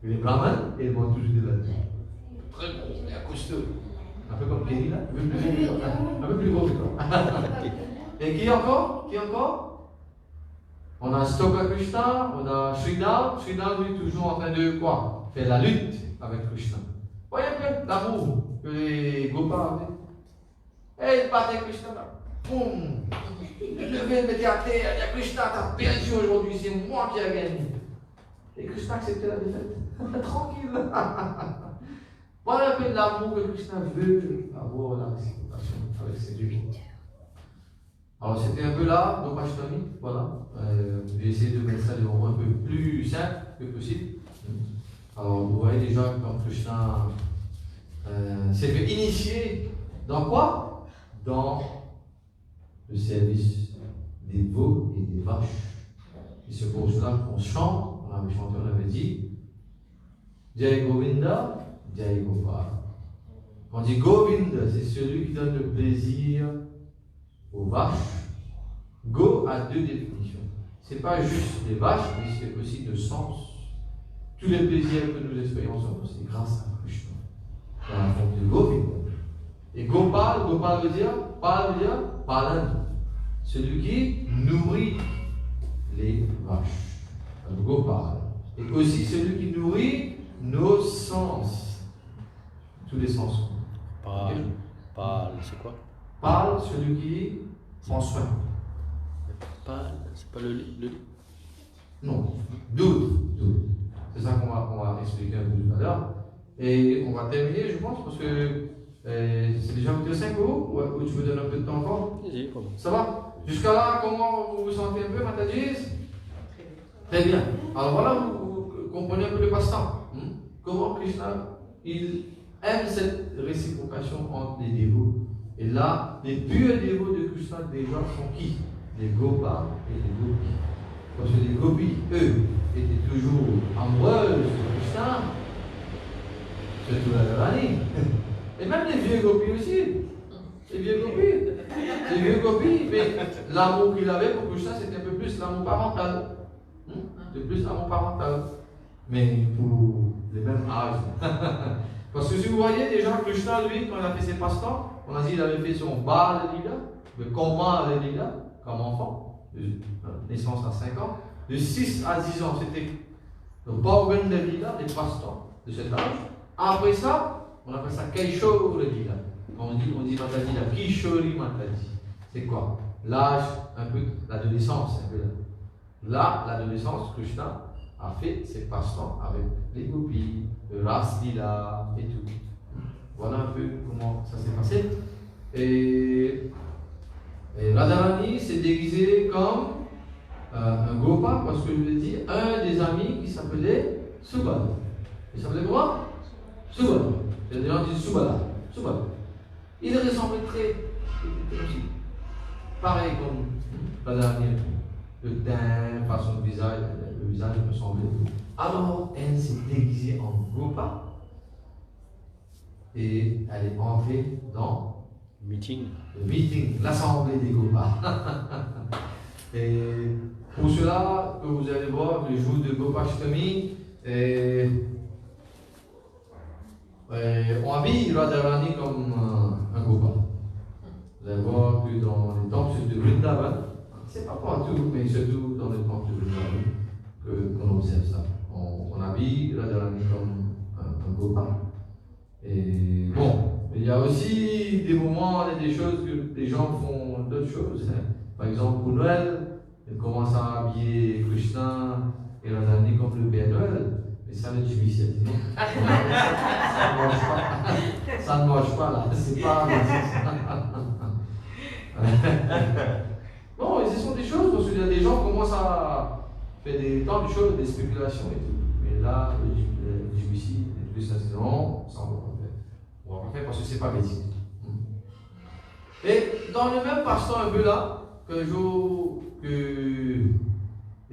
Il est brahman et il mange toujours des laddus. Très bon, il est costaud. Un peu comme Kenny là, un peu plus gros que toi. Et qui encore? Qui encore? On a Stoka Krishna, on a Sridhar. Sridhar, lui, toujours en train de quoi? Faire la lutte avec Krishna. Voyez un peu l'amour que les Gopas avaient. Et il battait Krishna là. Boum! Il levait, mettait à terre, il dit à Krishna, t'as perdu aujourd'hui, c'est moi qui ai gagné. Et Krishna acceptait la défaite. Tranquille. Voilà un peu l'amour que Krishna veut avoir la réciprocation avec ses dieux. Alors c'était un peu là, Gopashtami, voilà. J'ai essayé de mettre ça de façon un peu plus simple que possible. Alors vous voyez déjà comme Krishna s'est fait initier dans quoi? Dans le service des veaux et des vaches. Et c'est pour cela qu'on chante, on avait chanté, on avait dit Jai Govinda, Jai Gopal. On dit Govinda, c'est celui qui donne le plaisir aux vaches. Go a deux définitions. Ce n'est pas juste des vaches, mais c'est aussi de sens. Tous les plaisirs que nous expérimentions, c'est grâce à Krishna. Dans la forme de Govinda. Et Gopal, Gopal veut dire Palan. Celui qui nourrit les vaches. Donc Gopal. Et aussi celui qui nourrit nos sens. Tous les sens. Pâle, c'est quoi? Pâle, celui qui prend soin. Pâle, c'est pas le lit? Non, doute. C'est ça qu'on va expliquer un peu tout à l'heure. Et on va terminer, je pense, parce que c'est déjà 5 euros, ou tu me donnes un peu de temps encore? Ça va? Jusqu'à là, comment vous vous sentez un peu, Mataji? Très bien. Alors voilà, vous comprenez un peu le passe-temps. Comment Krishna, il aime cette réciprocation entre les dévots. Et là, les purs dévots de Krishna déjà sont qui? Les Gopas et les Gopis. Parce que les Gopis, eux, étaient toujours amoureuses de Krishna, surtout la Radharani. Et même les vieux Gopis aussi. Les vieux Gopis, mais l'amour qu'il avait pour Krishna, c'était un peu plus l'amour parental. De plus l'amour parental. Mais pour les mêmes âges. Parce que si vous voyez déjà, Krishna, lui, quand il a fait ses passe-temps, on a dit qu'il avait fait son bar de Lila, le combat de Lila, comme enfant, de naissance à 5 ans. De 6 à 10 ans, c'était le bargain de Lila, les passe-temps de cet âge. Après ça, on appelle ça Kaishore Lila. On dit Mataji, la Kishori Mataji. C'est quoi? L'âge, un peu, l'adolescence, un peu là. Là, l'adolescence, Krishna a fait ses passe-temps avec les gopis, le Ras Lila et tout. Voilà un peu comment ça s'est passé. Et Radharani s'est déguisé comme un Gopa, parce que je vous ai dit, un des amis qui s'appelait Subala. Il s'appelait comment? Subala. Les gens disent Subala. Il ressemblait très pareil comme Radharani. Le teint, façon de visage, le visage me semblait. Alors, elle s'est déguisée en Gopa et elle est entrée dans le meeting, l'assemblée des Gopas. Et pour cela, que vous allez voir le jour de Gopashtami, on habille Radharani comme un Gopa. Vous allez voir que dans les temples de Vrindavan, c'est pas partout, mais surtout dans les temples de Vrindavan qu'on observe ça. On habille Radharani comme un Gopa. Et bon, il y a aussi des moments, il y a des choses que les gens font d'autres choses. Par exemple, pour Noël, ils commencent à habiller Krishna et Radharani comme le Père Noël. Mais ça ne dit ici. Ça ne marche pas là. C'est pas bon, et ce sont des choses, parce qu'il y a des gens qui commencent à faire tant de choses, des spéculations et tout. Mais là, le ici, les ça c'est non, ça on va pas faire. On va pas faire parce que c'est pas médical. Et dans le même passe-temps un peu là,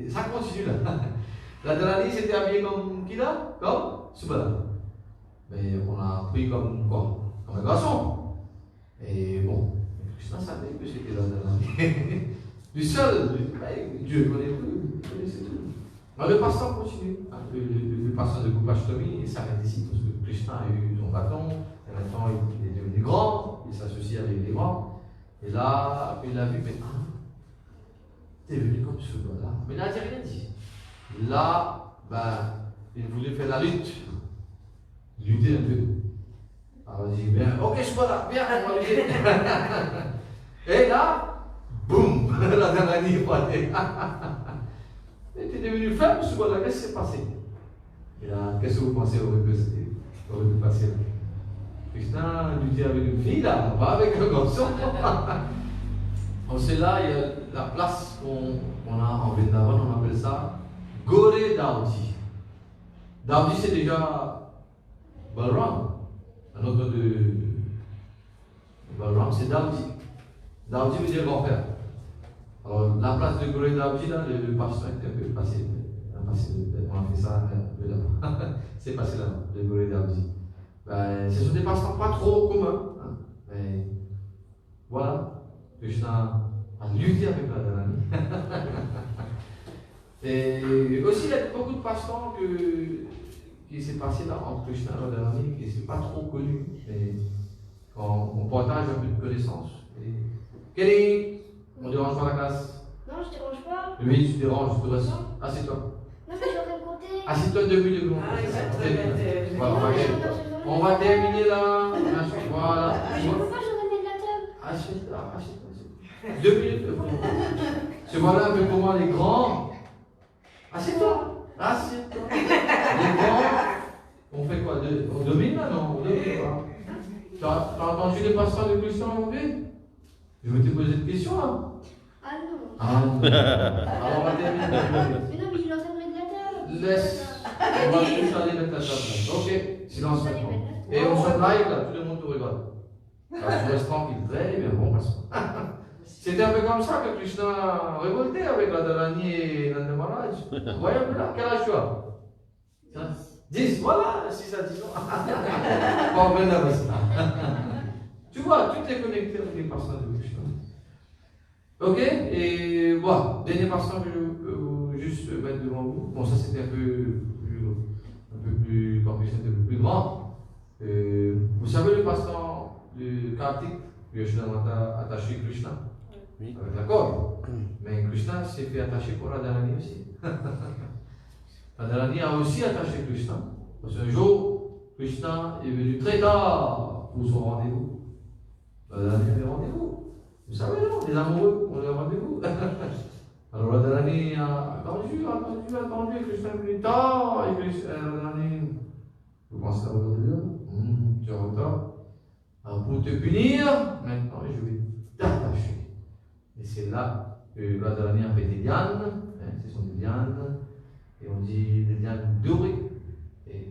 ça continue là. La Radharani s'était habillée comme qui là? Comme Subala. Mais on a pris comme quoi? Comme un garçon. Et bon, Krishna savait que c'était Radharani. Du seul, Dieu connaît tout, il connaissait tout. Mais le pasteur continue. Le pasteur de Gopashtami s'arrête ici parce que Krishna a eu son bâton, et maintenant il est devenu grand, il s'associe avec les grands. Et là, il a vu, mais t'es venu comme ce gars-là. Mais il n'a rien dit. Là, il voulait faire la lutte. Lutter un peu. Alors il dit, bien, ok, je suis pas là, viens, on va lutter. Et là, boum, la Radharani est passée. Il était devenu faible, ce gars-là, qu'est-ce qui s'est passé? Et là, qu'est-ce que vous pensez aurait pu passer là? Krishna luttait avec une fille, là, pas avec un garçon. Donc c'est là, il y a la place qu'on a en Vrindavan, on appelle ça Gore Daudi. Daudi, c'est déjà Balram. Un autre de Balram, c'est Daudi. Daudi veut dire grand-père. Alors, la place de Gore Daudi, là, le pasteur était un peu passé. On a fait ça un peu là-bas. C'est passé là, le Gore Daudi. Ce sont des pasteurs pas trop communs. Hein, mais voilà. Krishna a lutté avec Radharani. Et aussi, il y a beaucoup de pasteurs qui s'est passé là entre Krishna et Radharani, qui ne sont pas trop connus. Mais on partage un peu de connaissances. Kelly, on ne dérange pas la classe? Non, je te dérange pas. Oui, tu déranges, je te laisse. Assieds-toi. Non, mais je suis en train de compter. Assieds-toi 2 minutes. Voilà, on va terminer là. Voilà. Pourquoi je remets de la table? Assieds-toi. 2 minutes. Tu vois là un peu comment les grands. Assieds-toi. Les grands, on fait quoi? On domine là, non? On domine pas. Tu as entendu les pasteurs de Krishna aujourd'hui? Je vais te poser une question là. Ah non. Alors on va terminer. Mais non, mais il est en train de mettre de la table. Laisse. On va tous aller mettre la table là. Ok, silence maintenant. Et on se live là, tout le monde te regarde. Alors tu restes tranquille. Très bien, bon passons. C'était un peu comme ça que Krishna a révolté avec Radharani et Nanda Maharaj. Vous voyez un peu là, quel âge tu as? 10, voilà, 6 à 10 ans. Pas bien d'avance. Tu vois, tout est connecté avec les personnes de Krishna. Ok, et voilà, dernier passage que je peux juste mettre devant vous. Bon, ça c'était un peu plus, quand Krishna était un peu plus grand. Vous savez le passage de Kartik, Yashodamata attaché Krishna? Oui. Avec la corde. Mais Krishna s'est fait attacher pour Radharani aussi. Radharani a aussi attaché Krishna. Parce qu'un jour, Krishna est venu très tard pour son rendez-vous. Radharani avait rendez-vous. Vous savez, non, les amoureux, on a rendez-vous. Alors Radharani a attendu, et Krishna est venu tard, et Radharani, vous pensez à votre Dieu? Tu es en retard. Alors pour te punir, maintenant je vais t'attacher. Et c'est là que Radharani a fait des lianes, ce sont des lianes, et on dit des lianes dorées. Et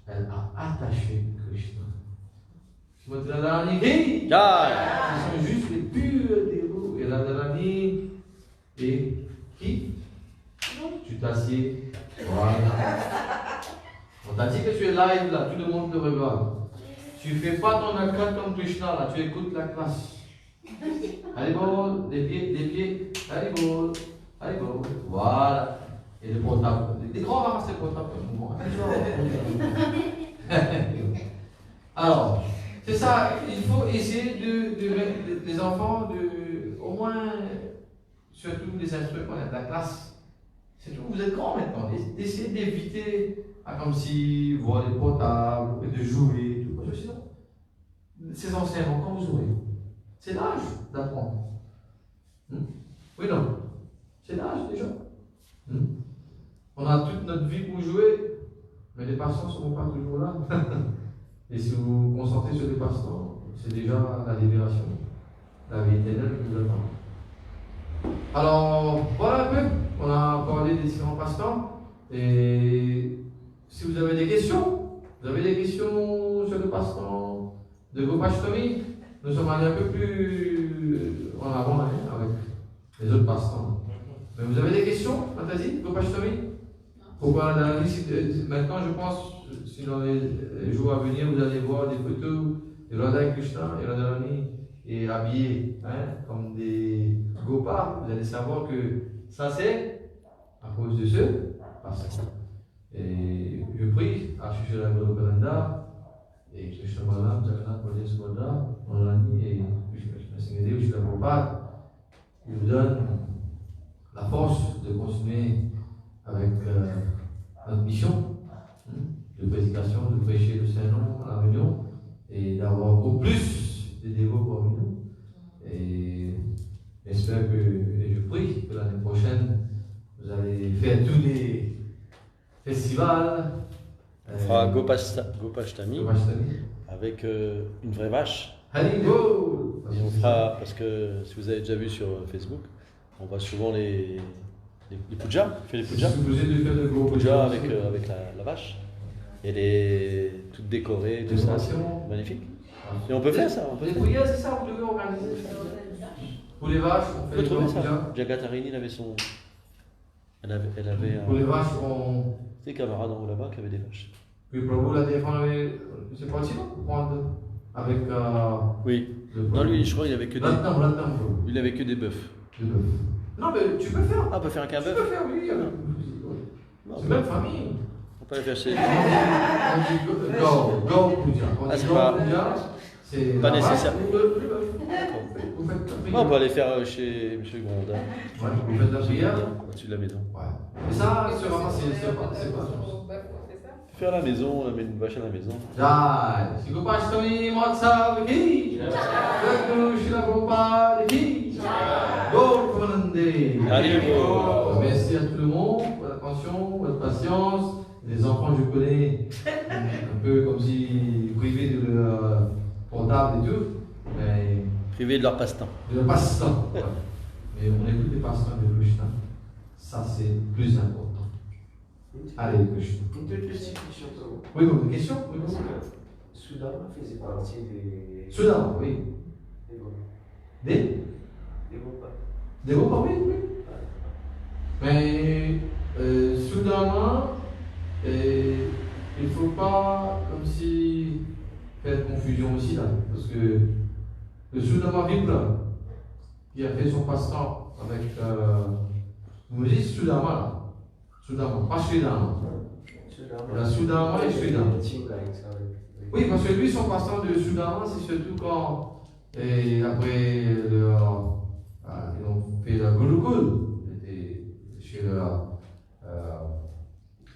elle a attaché Krishna. Radharani qui sont juste les purs dévots. Et Radharani et qui? Tu t'assieds. Voilà. On t'a dit que tu es live là, tout le monde te regarde. Tu ne fais pas ton akra comme Krishna là, tu écoutes la classe. Allez, bon, des pieds, allez, bon, voilà. Et le portable. Les grands ramassent le portable comme moi. Alors, c'est ça, il faut essayer de mettre les enfants au moins, surtout les instruments de la classe. C'est tout, vous êtes grands maintenant, d'essayer d'éviter comme si voir les portables, de jouer, tout. Parce que sinon, ces anciens vont quand vous aurez. C'est l'âge d'apprendre. Oui, non. C'est l'âge déjà. On a toute notre vie pour jouer, mais les patients ne seront pas toujours là. Et si vous vous concentrez sur les patients, c'est déjà la libération, la vie éternelle qui vous attend. Alors, voilà un peu. On a parlé des différents passe-temps. Et si vous avez des questions sur le passe-temps de Gopashtami, nous sommes allés un peu plus en avant avec les autres passe-temps. Mais vous avez des questions, Fantasy, Gopashtami? Pourquoi maintenant, je pense, si dans les jours à venir, vous allez voir des photos de Radha et Krishna et Radharani et habillés comme des gopas, vous allez savoir que ça c'est à cause de ce passage. Et je prie à Chuchu la Golokanda et que je Malam, Jagannath, Bodhi Swadha, Molani et Singade, je la Prabhupada, il nous donne la force de continuer avec notre mission de prédication, de prêcher le Saint-Nom à la réunion et d'avoir beaucoup plus de dévots parmi nous. Et j'espère que, et je prie que l'année prochaine, vous allez faire tous les festivals. On fera Gopashtami avec une vraie vache. Haribo! Et on fera, parce que si vous avez déjà vu sur Facebook, on voit souvent les pujas, on fait les pujas. Pujas avec la vache. Et elle est toute décorée, tout ça, c'est magnifique. Et on peut faire ça. Les prières, c'est ça, vous devez organiser. Pour les vaches, on fait les pujas. ça. Jagatarini, elle avait pour les vaches, on. Des camarades en haut là-bas qui avaient des vaches. Puis Prabhu l'a défendu, c'est pas si non, prendre avec. Oui. Non, lui, je crois qu'il avait que des. Il avait que des bœufs. Non, mais tu peux faire. Ah, on peut faire qu'un bœuf. Tu peux faire, oui. C'est même famille. On peut aller faire chez. On dit go, puja. Ah, c'est pas. C'est pas nécessaire. Vous faites la prière. On peut aller faire chez M. Grondin. Ouais, vous faites la prière. Au-dessus de la maison. Ouais. Mais ça, c'est vraiment, c'est pas. Faire à la maison, on met une vache à la maison. Jai, si vous passez comme une motsa, qui je la Prabhupada, qui merci à tout le monde pour l'attention, pour votre patience. Les enfants, je connais un peu comme si privés de leur portable et tout. Mais privés de leur passe-temps. De leur passe-temps. Ouais. Mais on écoute les passe-temps de Krishna. Ça, c'est plus important. Allez, Krishna. Une toute petite question pour vous. Oui, bon, une question oui, bon. Soudama faisait partie des. Soudama, oui. Des Des repas, oui, oui. Mais Soudama, il ne faut pas comme si faire confusion aussi là. Parce que le Soudama Vipra, qui a fait son passe-temps avec nous dit Soudama là. Soudama, pas Sridama. La Soudama et Sridama. Oui, parce que lui, son passe-temps de Soudama, c'est surtout quand, et après, ils ont fait la Gurukul. Il était chez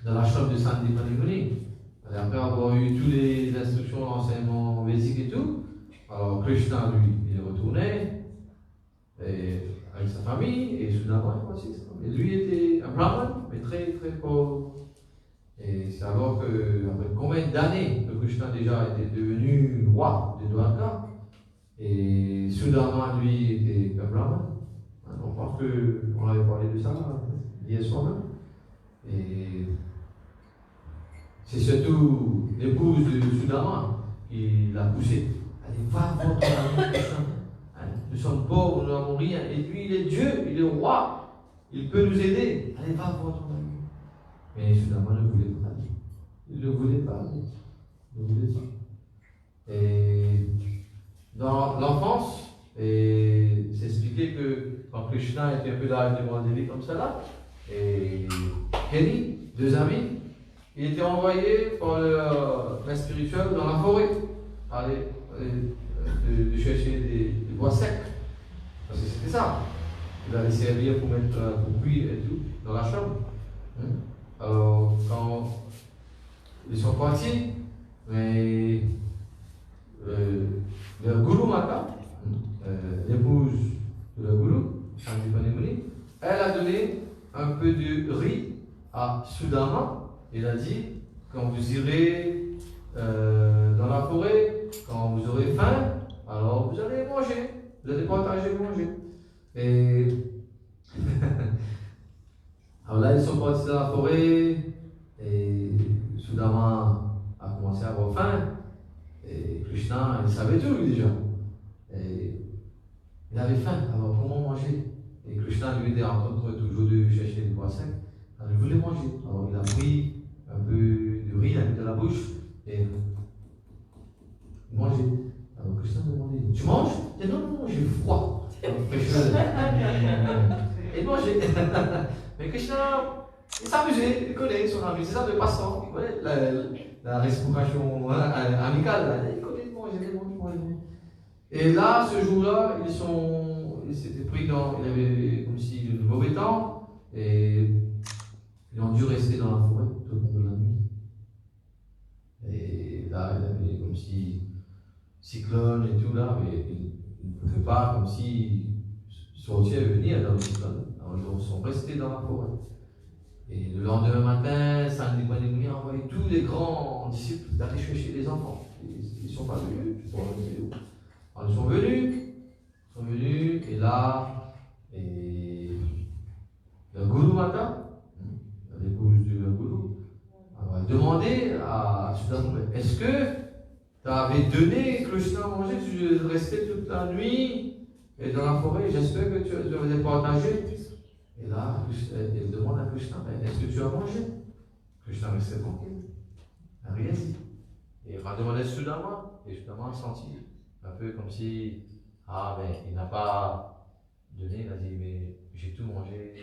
dans la chambre de Sandy Panimuni. Après avoir eu toutes les instructions, l'enseignement védique et tout, alors Krishna, lui, il est retourné avec sa famille, et Soudama aussi. Et lui était un brahman, mais très très pauvre. Et c'est alors que, après combien d'années que Krishna déjà était devenu roi de Dwarka, et Sudama, lui, était un brahman. On pense qu'on avait parlé de ça hier soir même. Et c'est surtout l'épouse de Sudama qui l'a poussé. Allez, va voir ton ami Krishna. Nous sommes pauvres, nous n'avons rien. Et lui, il est Dieu, il est roi. Il peut nous aider. Allez, va voir ton ami. Mais Sudama ne voulait pas. Il ne voulait pas. Il ne voulait pas. Et dans l'enfance, c'est expliqué que quand Krishna était un peu l'âge de Mandevi comme ça là, et Kenny, deux amis, il était envoyé par le spirituel dans la forêt, aller de chercher des bois secs. Parce que c'était ça. Il allait servir pour mettre pour cuire et tout dans la chambre. Alors, quand ils sont partis, mais le Guru Mata, l'épouse de le Guru, Shanti Panimuni, elle a donné un peu de riz à Sudama. Elle a dit, quand vous irez dans la forêt, quand vous aurez faim, alors vous allez manger, vous allez partager manger. Et alors là, ils sont partis dans la forêt, et Sudama a commencé à avoir faim, et Krishna, il savait tout lui déjà. Et il avait faim, alors comment manger? Et Krishna lui était en train toujours de chercher des bois secs, alors il voulait manger. Alors il a pris un peu de riz, il a mis dans la bouche, et manger. Alors Krishna lui a demandé, tu manges? dit non, j'ai froid. Et non, j'ai. Mais Krishna, il s'amusait, il connaît son ami, c'est ça de passant. Il connaît la respiration amicale, là. Il connaît manger. Et là, ce jour-là, ils s'étaient pris dans. Il avait comme si de mauvais temps, et ils ont dû rester dans la forêt tout le long de la nuit. Et là, il avait comme si cyclone et tout là, mais il ne pouvait pas comme si sortir et venir dans le cyclone. Alors ils sont restés dans la forêt. Et le lendemain matin, Sandy Panimuni a envoyé tous les grands disciples d'aller chercher les enfants. Ils ne sont pas venus. Alors ils sont venus, et là, et le Guru Mata, l'épouse du Guru, a demandé à Sudama, est-ce que tu avais donné Krishna à manger, tu restais toute la nuit et dans la forêt, j'espère que tu avais partagé. Et là, elle demande à Krishna, est-ce que tu as mangé? Krishna restait tranquille, il n'a rien dit. Et il a demandé à Sudama, et Sudama a senti un peu comme si, mais il n'a pas donné, il a dit, mais j'ai tout mangé.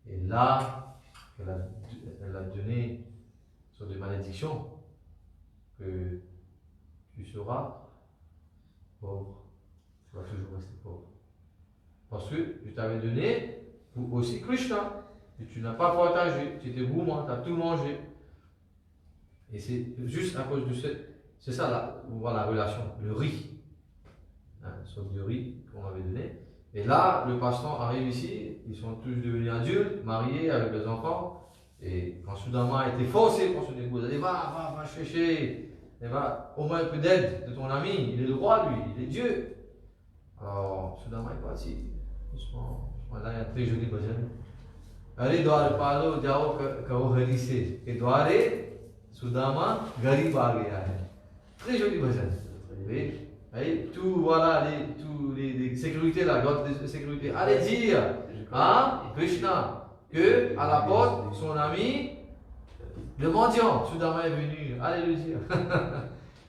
Et là, elle a donné sur des malédictions que tu seras pauvre, tu vas toujours rester pauvre. Parce que je t'avais donné pour aussi Krishna, et tu n'as pas partagé, tu étais gourmand, tu as tout mangé. Et c'est juste à cause de c'est ça là, on voit la relation, le riz, une sorte de riz qu'on avait donné. Et là, le pasteur arrive ici, ils sont tous devenus adultes, mariés avec des enfants, et quand soudainement a été forcé pour se déposer, il dit va chercher, et va au moins un peu d'aide de ton ami, il est le roi lui, il est Dieu. Alors, soudainement il est parti, doucement, là il y a un très joli bhajan. Allez, doit parler, diao kao harise, et doit aller, soudainement, garib a gaya. Très joli bhajan. Et tout, voilà, tous les sécurités, la garde de sécurité. Allez dire à Krishna que à la porte, son ami, le mendiant, soudainement est venu. Allez le dire.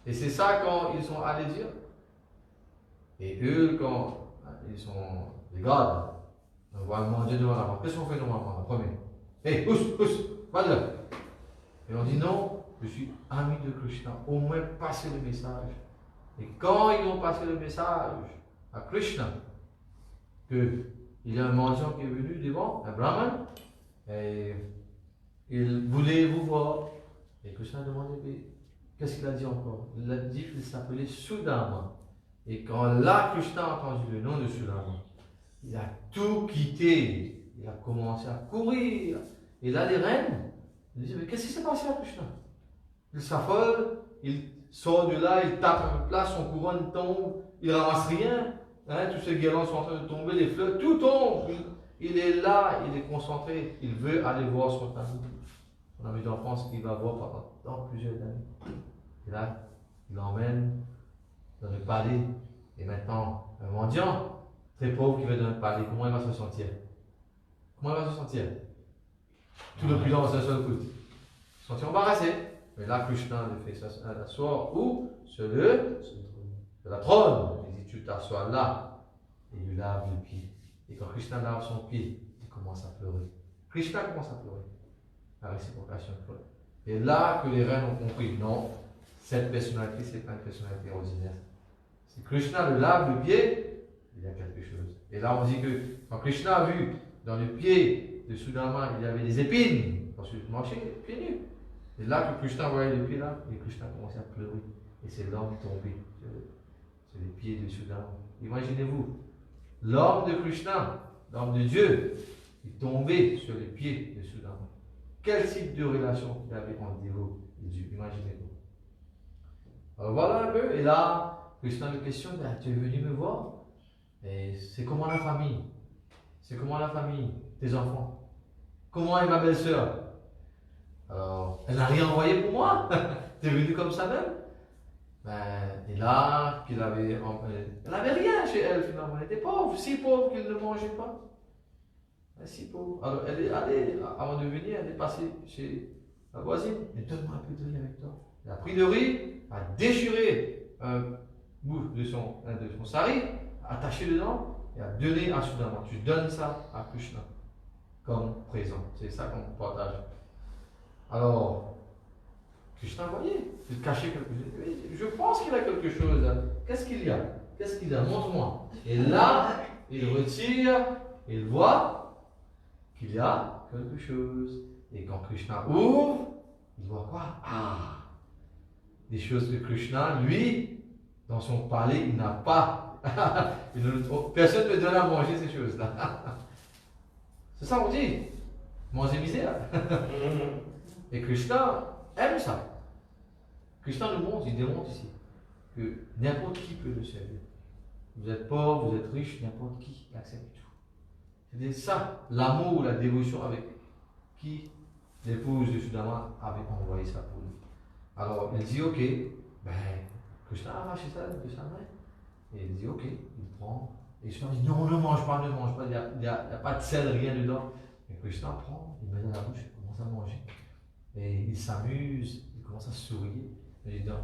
Et c'est ça quand ils sont allés dire. Et eux, quand ils sont les gardes, on voit le mendiant devant la porte. Qu'est-ce qu'on fait normalement, la première? Hé, pousse, va de là. Et on dit non, je suis ami de Krishna. Au moins, passez le message. Et quand ils ont passé le message à Krishna, qu'il y a un mendiant qui est venu devant, un brahman, et il voulait vous voir. Et Krishna a demandé, qu'est-ce qu'il a dit encore? Il a dit qu'il s'appelait Sudama. Et quand là, Krishna a entendu le nom de Sudama, il a tout quitté. Il a commencé à courir. Et là, les reines, ils disent, mais qu'est-ce qui s'est passé à Krishna? Il s'affole, il sort de là, il tape un peu place, son couronne tombe, il ramasse rien, tous ces guirlandes sont en train de tomber, les fleurs, tout tombe. Il est là, il est concentré, il veut aller voir son ami d'enfance qu'il va voir pendant plusieurs années. Et là, il l'emmène dans le palais, et maintenant, un mendiant, très pauvre qui va dans le palais, comment il va se sentir? Comment il va se sentir? Tout le puissant va se sentir embarrassé. Mais là, Krishna le fait s'asseoir où? Sur la trône. Il dit, tu t'assois là. Et il lui lave le pied. Et quand Krishna lave son pied, il commence à pleurer. Krishna commence à pleurer. La réciprocation pleure. Et là que les reines ont compris, non, cette personnalité, c'est pas une personnalité ordinaire. Si Krishna le lave le pied, il y a quelque chose. Et là, on dit que quand Krishna a vu dans le pied de Sudama, il y avait des épines, parce qu'il marchait pieds nus. Et là que Krishna voyait les pieds là, et Krishna commençait à pleurer. Et c'est l'homme tombé sur les pieds de Sudama. Imaginez-vous, l'homme de Krishna, l'homme de Dieu, est tombé sur les pieds de Sudama. Quel type de relation il y avait entre Dieu et Dieu? Imaginez-vous. Alors voilà un peu, et là, Krishna me questionne, tu es venu me voir? Et c'est comment la famille? C'est comment la famille? Tes enfants? Comment est ma belle-sœur? Alors, elle n'a rien envoyé pour moi. T'es venu comme ça même. Et là, elle n'avait rien chez elle finalement. Elle était pauvre, si pauvre qu'elle ne mangeait pas. Si pauvre. Alors, elle est allée, avant de venir, elle est passée chez la voisine. Et donne-moi un peu de riz avec toi. Elle a pris le riz, a déchiré un de son sari, attaché dedans, et à donner à Sudama. Tu donnes ça à Krishna comme présent. C'est ça qu'on partage. Alors, Krishna, voyez, il cachait quelque chose. Je pense qu'il a quelque chose. Qu'est-ce qu'il y a? Qu'est-ce qu'il y a? Montre-moi. Et là, il retire, il voit qu'il y a quelque chose. Et quand Krishna ouvre, il voit quoi? Ah! Des choses que Krishna, lui, dans son palais, il n'a pas. Personne ne donne à manger ces choses-là. C'est ça qu'on dit. Manger misère. Et Krishna aime ça. Krishna nous montre, il démontre ici, que n'importe qui peut le servir. Vous êtes pauvre, vous êtes riche, n'importe qui accepte tout. C'est ça, l'amour, la dévotion avec qui l'épouse de Sudama avait envoyé ça pour lui. Alors il dit ok, ben Krishna a arraché ça de sa main. Et il dit ok, il prend. Et Krishna dit non, ne mange pas, il n'y a pas de sel, rien dedans. Et Krishna prend, il met dans la bouche, il commence à manger. Et il s'amuse, il commence à sourire. Et donc,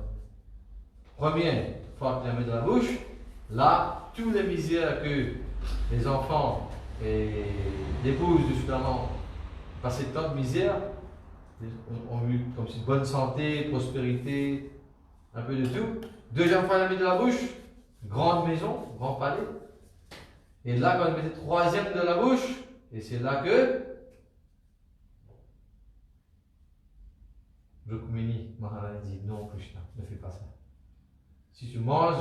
première fois qu'il la met dans la bouche, là, toutes les misères que les enfants et l'épouse de Sudama passaient tant de misère, ont eu comme une bonne santé, prospérité, un peu de tout. Deuxième fois, il la met dans la bouche, grande maison, grand palais. Et là, quand il mettait troisième dans la bouche, et c'est là que Rukmini Maharani dit non, Krishna, ne fais pas ça. Si tu manges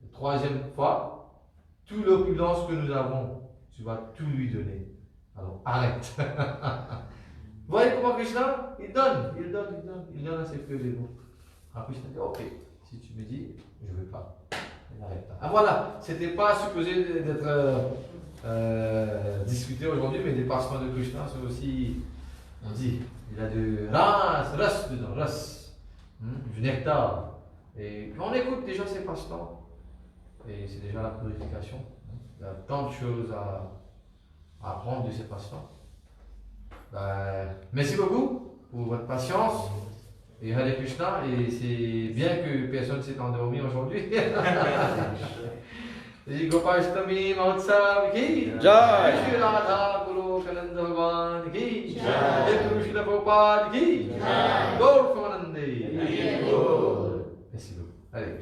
la troisième fois, toute l'opulence que nous avons, tu vas tout lui donner. Alors arrête. Vous voyez comment Krishna, il donne à ses frères et nous. Alors Krishna dit ok, si tu me dis, je ne veux pas. Il arrête. Ah voilà, c'était pas supposé d'être discuté aujourd'hui, mais les passements de Krishna sont aussi, on dit, il a de ras dedans, du nectar. Et on écoute déjà ces passements, et c'est déjà la purification. Il y a tant de choses à apprendre de ces passements. Merci beaucoup pour votre patience. Et Hare Krishna, et c'est bien que personne ne s'est endormi aujourd'hui. Gopashtami Mahotsav ki Jai. Shri Radha Guru Kananda Bhagavan ki Jai, Guru Srila Prabhupada ki Jai, Gaur Pramanande. Merci beaucoup. Allez.